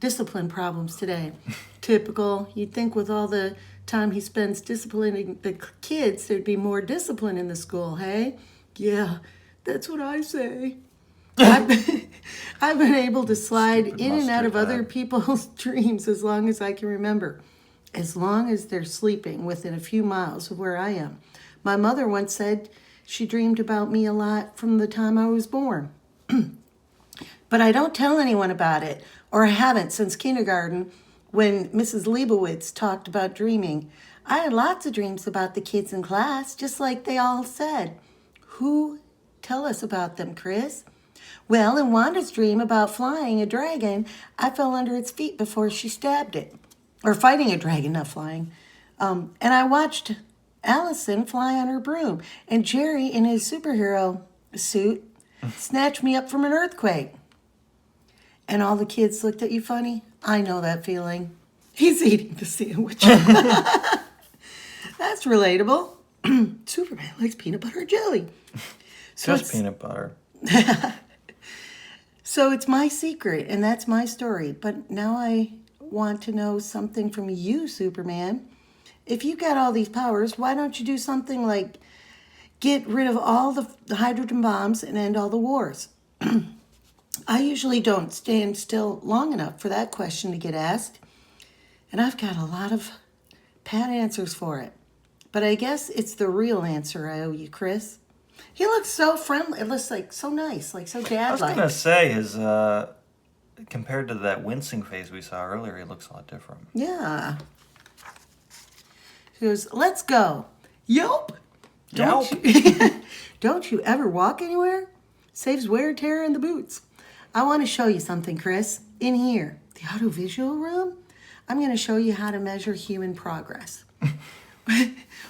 discipline problems today. Typical. You'd think with all the time he spends disciplining the kids, there'd be more discipline in the school, hey? Yeah, that's what I say. I've been able to slide Stupid in and out of mustard other hat. people's dreams as long as I can remember. As long as they're sleeping within a few miles of where I am. My mother once said she dreamed about me a lot from the time I was born. But I don't tell anyone about it, or I haven't since kindergarten when Mrs. Leibowitz talked about dreaming. I had lots of dreams about the kids in class, just like they all said. Who? Tell us about them, Chris. Well, in Wanda's dream about flying a dragon, I fell under its feet before she stabbed it. Or fighting a dragon, not flying. And I watched Allison fly on her broom, and Jerry in his superhero suit snatched me up from an earthquake. And all the kids looked at you funny. I know that feeling. He's eating the sandwich. That's relatable. Superman likes peanut butter and jelly. Just peanut butter. So it's my secret, and that's my story. But now I want to know something from you, Superman. If you got all these powers, why don't you do something like get rid of all the hydrogen bombs and end all the wars? I usually don't stand still long enough for that question to get asked, and I've got a lot of pat answers for it. But I guess it's the real answer I owe you, Chris. He looks so friendly. It looks like so nice, like so I was dad-like. going to say, compared to that wincing face we saw earlier, he looks a lot different. Yeah. He goes, let's go. Yelp. Yelp. Don't you ever walk anywhere? Saves wear and tear in the boots. I want to show you something, Chris. In here, the audiovisual room, I'm going to show you how to measure human progress.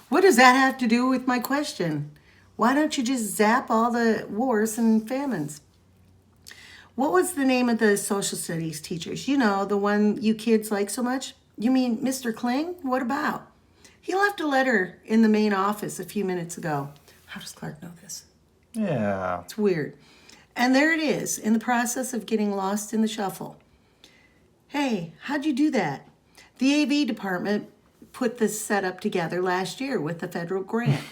What does that have to do with my question? Why don't you just zap all the wars and famines? What was the name of the social studies teachers? You know, the one you kids like so much? You mean Mr. Kling? What about? He left a letter in the main office a few minutes ago. How does Clark know this? Yeah. It's weird. And there it is, in the process of getting lost in the shuffle. Hey, how'd you do that? The AV department put this setup together last year with the federal grant,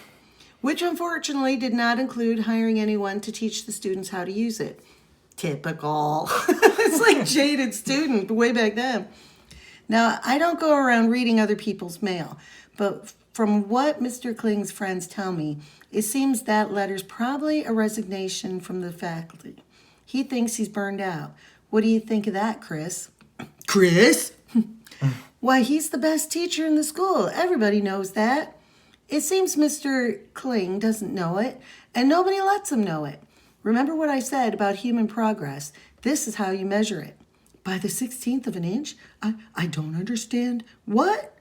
which unfortunately did not include hiring anyone to teach the students how to use it. Typical. It's like jaded student way back then. Now, I don't go around reading other people's mail, but from what Mr. Kling's friends tell me, it seems that letter's probably a resignation from the faculty. He thinks he's burned out. What do you think of that, Chris? Chris? Why, he's the best teacher in the school. Everybody knows that. It seems Mr. Kling doesn't know it, and nobody lets him know it. Remember what I said about human progress. This is how you measure it. By the 16th of an inch? I don't understand. What?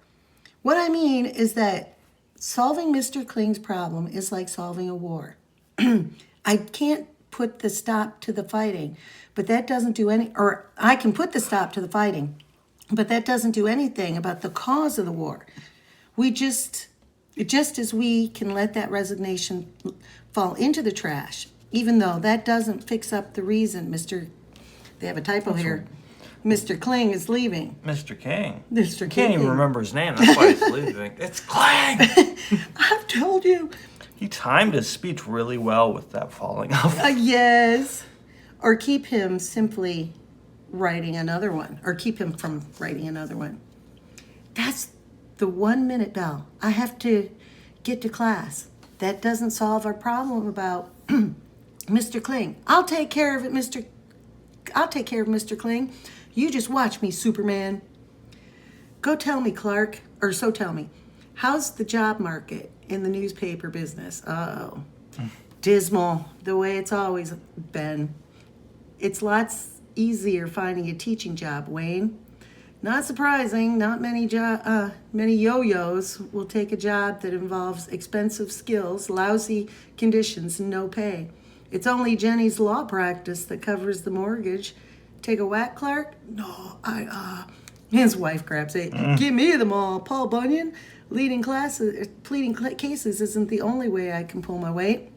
What I mean is that solving Mr. Kling's problem is like solving a war. I can't put the stop to the fighting, but that doesn't do any, or I can put the stop to the fighting, but that doesn't do anything about the cause of the war. Just as we can let that resignation fall into the trash, even though that doesn't fix up the reason they have a typo here, Mr. Kling is leaving. Mr. King. Mr. I can't even King. remember his name. That's why he's leaving. It's Kling! I've told you. He timed his speech really well with that falling off. Yes. Or keep him simply writing another one. Or keep him from writing another one. That's the 1 minute bell. I have to get to class. That doesn't solve our problem about Mr. Kling. I'll take care of Mr. Kling. You just watch me, Superman. Go tell me, Clark, or so tell me. How's the job market in the newspaper business? Uh-oh. Dismal, the way it's always been. It's lots easier finding a teaching job, Wayne. Not surprising, not many yo-yos will take a job that involves expensive skills, lousy conditions, and no pay. It's only Jenny's law practice that covers the mortgage. Take a whack, Clark? No, his wife grabs it. Give me them all. Paul Bunyan, pleading cases isn't the only way I can pull my weight.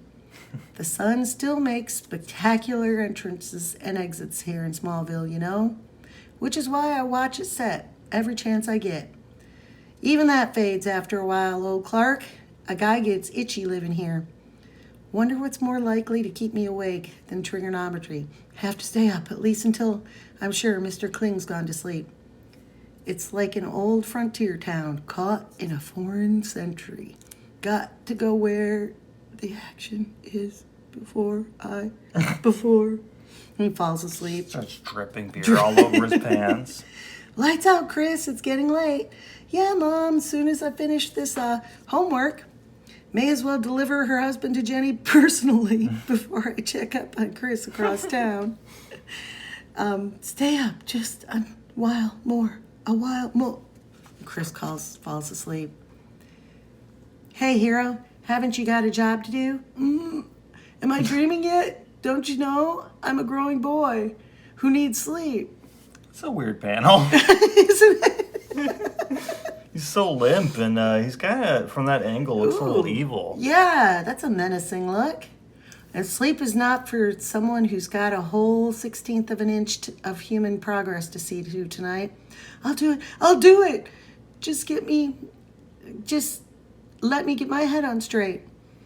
The sun still makes spectacular entrances and exits here in Smallville, you know? Which is why I watch it set every chance I get. Even that fades after a while, old Clark. A guy gets itchy living here. Wonder what's more likely to keep me awake than trigonometry. Have to stay up, at least until I'm sure Mr. Kling's gone to sleep. It's like an old frontier town caught in a foreign century. Got to go where the action is before. He falls asleep. Starts dripping beer all over his pants. Lights out, Chris. It's getting late. Yeah, Mom. Soon as I finish this homework, may as well deliver her husband to Jenny personally before I check up on Chris across town. Stay up just a while more. Chris falls asleep. Hey, hero. Haven't you got a job to do? Am I dreaming yet? Don't you know? I'm a growing boy who needs sleep. It's a weird panel. Isn't it? He's so limp, and he's kind of, from that angle, looks a little evil. Yeah, that's a menacing look. And sleep is not for someone who's got a whole 16th of an inch of human progress to see to tonight. I'll do it. Just let me get my head on straight.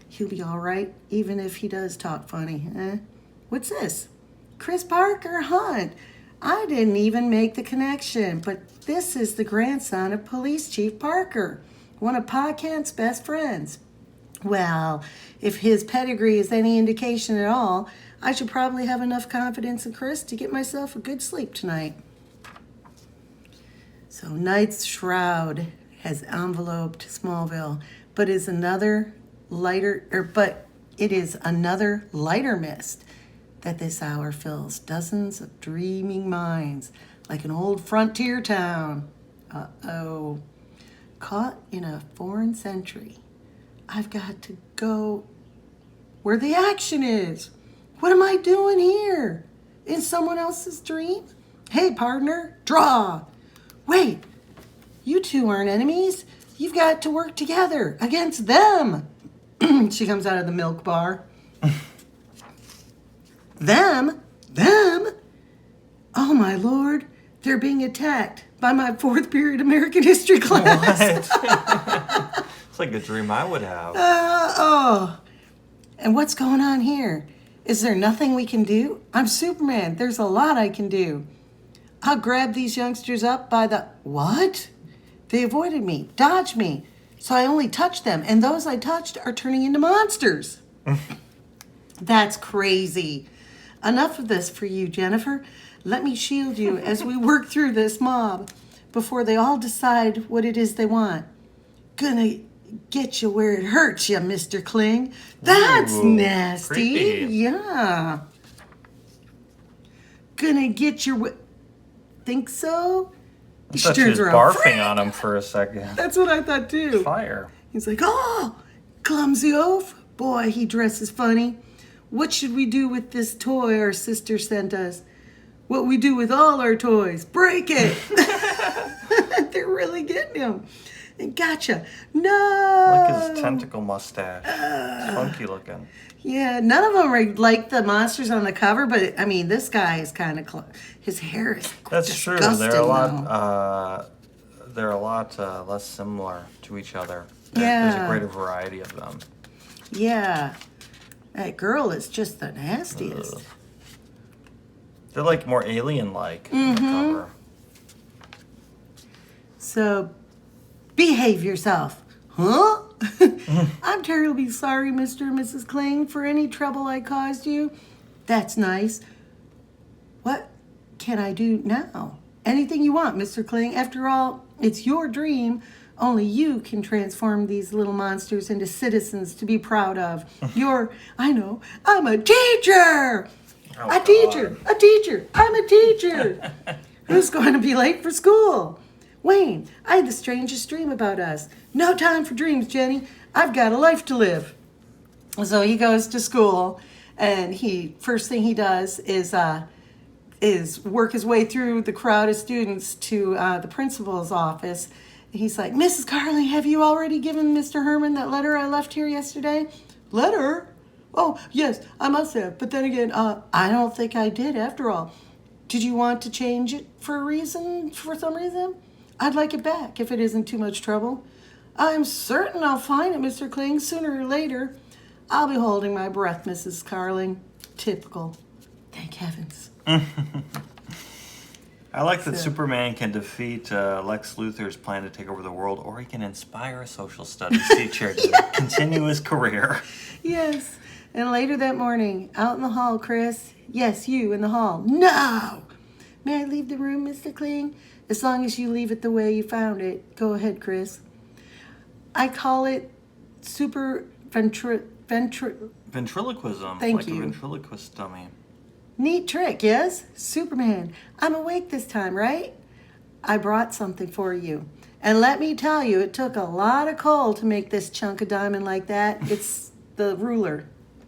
He'll be all right, even if he does talk funny. What's this? Chris Parker Hunt. I didn't even make the connection, but this is the grandson of Police Chief Parker, one of Pa Kent's best friends. Well, if his pedigree is any indication at all, I should probably have enough confidence in Chris to get myself a good sleep tonight. So night's shroud has enveloped Smallville, but it is another lighter mist that this hour fills dozens of dreaming minds like an old frontier town. Uh-oh. Caught in a foreign century. I've got to go where the action is. What am I doing here? In someone else's dream? Hey, partner, draw. Wait, you two aren't enemies. You've got to work together against them. She comes out of the milk bar. Them? Oh, my Lord. They're being attacked by my 4th period American history class. What? It's like a dream I would have. And what's going on here? Is there nothing we can do? I'm Superman. There's a lot I can do. I'll grab these youngsters up by the... What? They avoided me, dodged me. So I only touched them, and those I touched are turning into monsters. That's crazy. Enough of this for you, Jennifer. Let me shield you as we work through this mob before they all decide what it is they want. Gonna get you where it hurts you, Mr. Kling. That's nasty. Creepy. Yeah. Gonna get you think so? I thought she was barfing on him for a second. That's what I thought too. Fire. He's like, oh, clumsy oaf. Boy, he dresses funny. What should we do with this toy our sister sent us? What we do with all our toys. Break it. They're really getting him. And gotcha. No. Like his tentacle mustache. It's funky looking. Yeah, none of them are like the monsters on the cover, but I mean, this guy is kind of his hair is That's true. They're a lot less similar to each other. There's a greater variety of them. Yeah, that girl is just the nastiest. Ugh. They're like more alien-like on the cover. So, Behave yourself. Huh? I'm terribly sorry, Mr. and Mrs. Kling, for any trouble I caused you. That's nice. What can I do now? Anything you want, Mr. Kling. After all, it's your dream. Only you can transform these little monsters into citizens to be proud of. I know, I'm a teacher. Oh, a teacher. I'm a teacher. Who's going to be late for school? Wayne, I had the strangest dream about us. No time for dreams, Jenny. I've got a life to live. So he goes to school, and first thing he does is work his way through the crowd of students to the principal's office. He's like, Mrs. Carling, have you already given Mr. Herman that letter I left here yesterday? Letter? Oh, yes, I must have. But then again, I don't think I did after all. Did you want to change it for some reason? I'd like it back if it isn't too much trouble. I'm certain I'll find it, Mr. Kling, sooner or later. I'll be holding my breath, Mrs. Carling. Typical. Thank heavens. I like that Superman can defeat Lex Luthor's plan to take over the world, or he can inspire a social studies teacher to continue his career. Yes. And later that morning, out in the hall, Chris. Yes, you in the hall. No! May I leave the room, Mr. Kling? As long as you leave it the way you found it. Go ahead, Chris. I call it Ventriloquism. Thank you. you. A ventriloquist dummy. Neat trick, yes? Superman, I'm awake this time, right? I brought something for you. And let me tell you, it took a lot of coal to make this chunk of diamond like that. It's the ruler.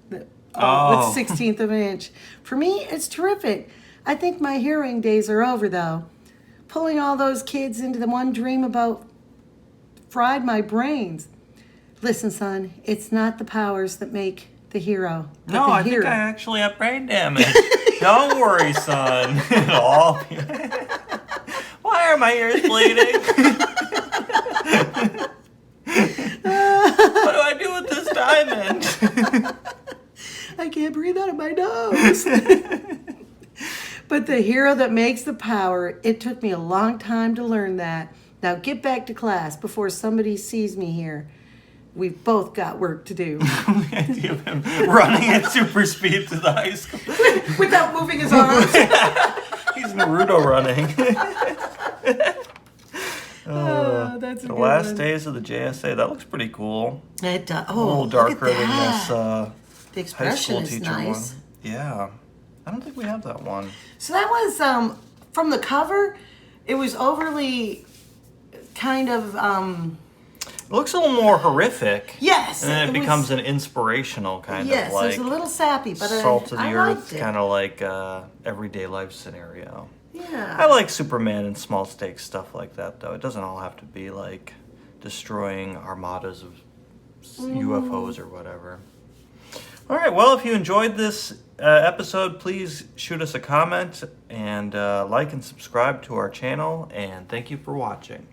With 1/16 of an inch. For me, it's terrific. I think my hearing days are over, though. Pulling all those kids into the one dream about fried my brains. Listen, son, it's not the powers that make the hero. No, I think I actually have brain damage. Don't worry, son. Why are my ears bleeding? What do I do with this diamond? I can't breathe out of my nose. But the hero that makes the power, it took me a long time to learn that. Now get back to class before somebody sees me here. We've both got work to do. The idea of him running at super speed to the high school. Without moving his arms. He's Naruto running. That's a the good last one. days of the JSA. That looks pretty cool. It does. A little darker than this The high expression school is teacher nice. one. Yeah. I don't think we have that one. So that was, from the cover, it was overly kind of, It looks a little more horrific. yes. And then it becomes an inspirational kind yes, of like it was a little sappy, but salt of the I earth liked it. kind of like everyday life scenario. Yeah. I like Superman and small stakes stuff like that, though. It doesn't all have to be like destroying armadas of UFOs or whatever. All right, well, if you enjoyed this episode, please shoot us a comment and like and subscribe to our channel, and thank you for watching.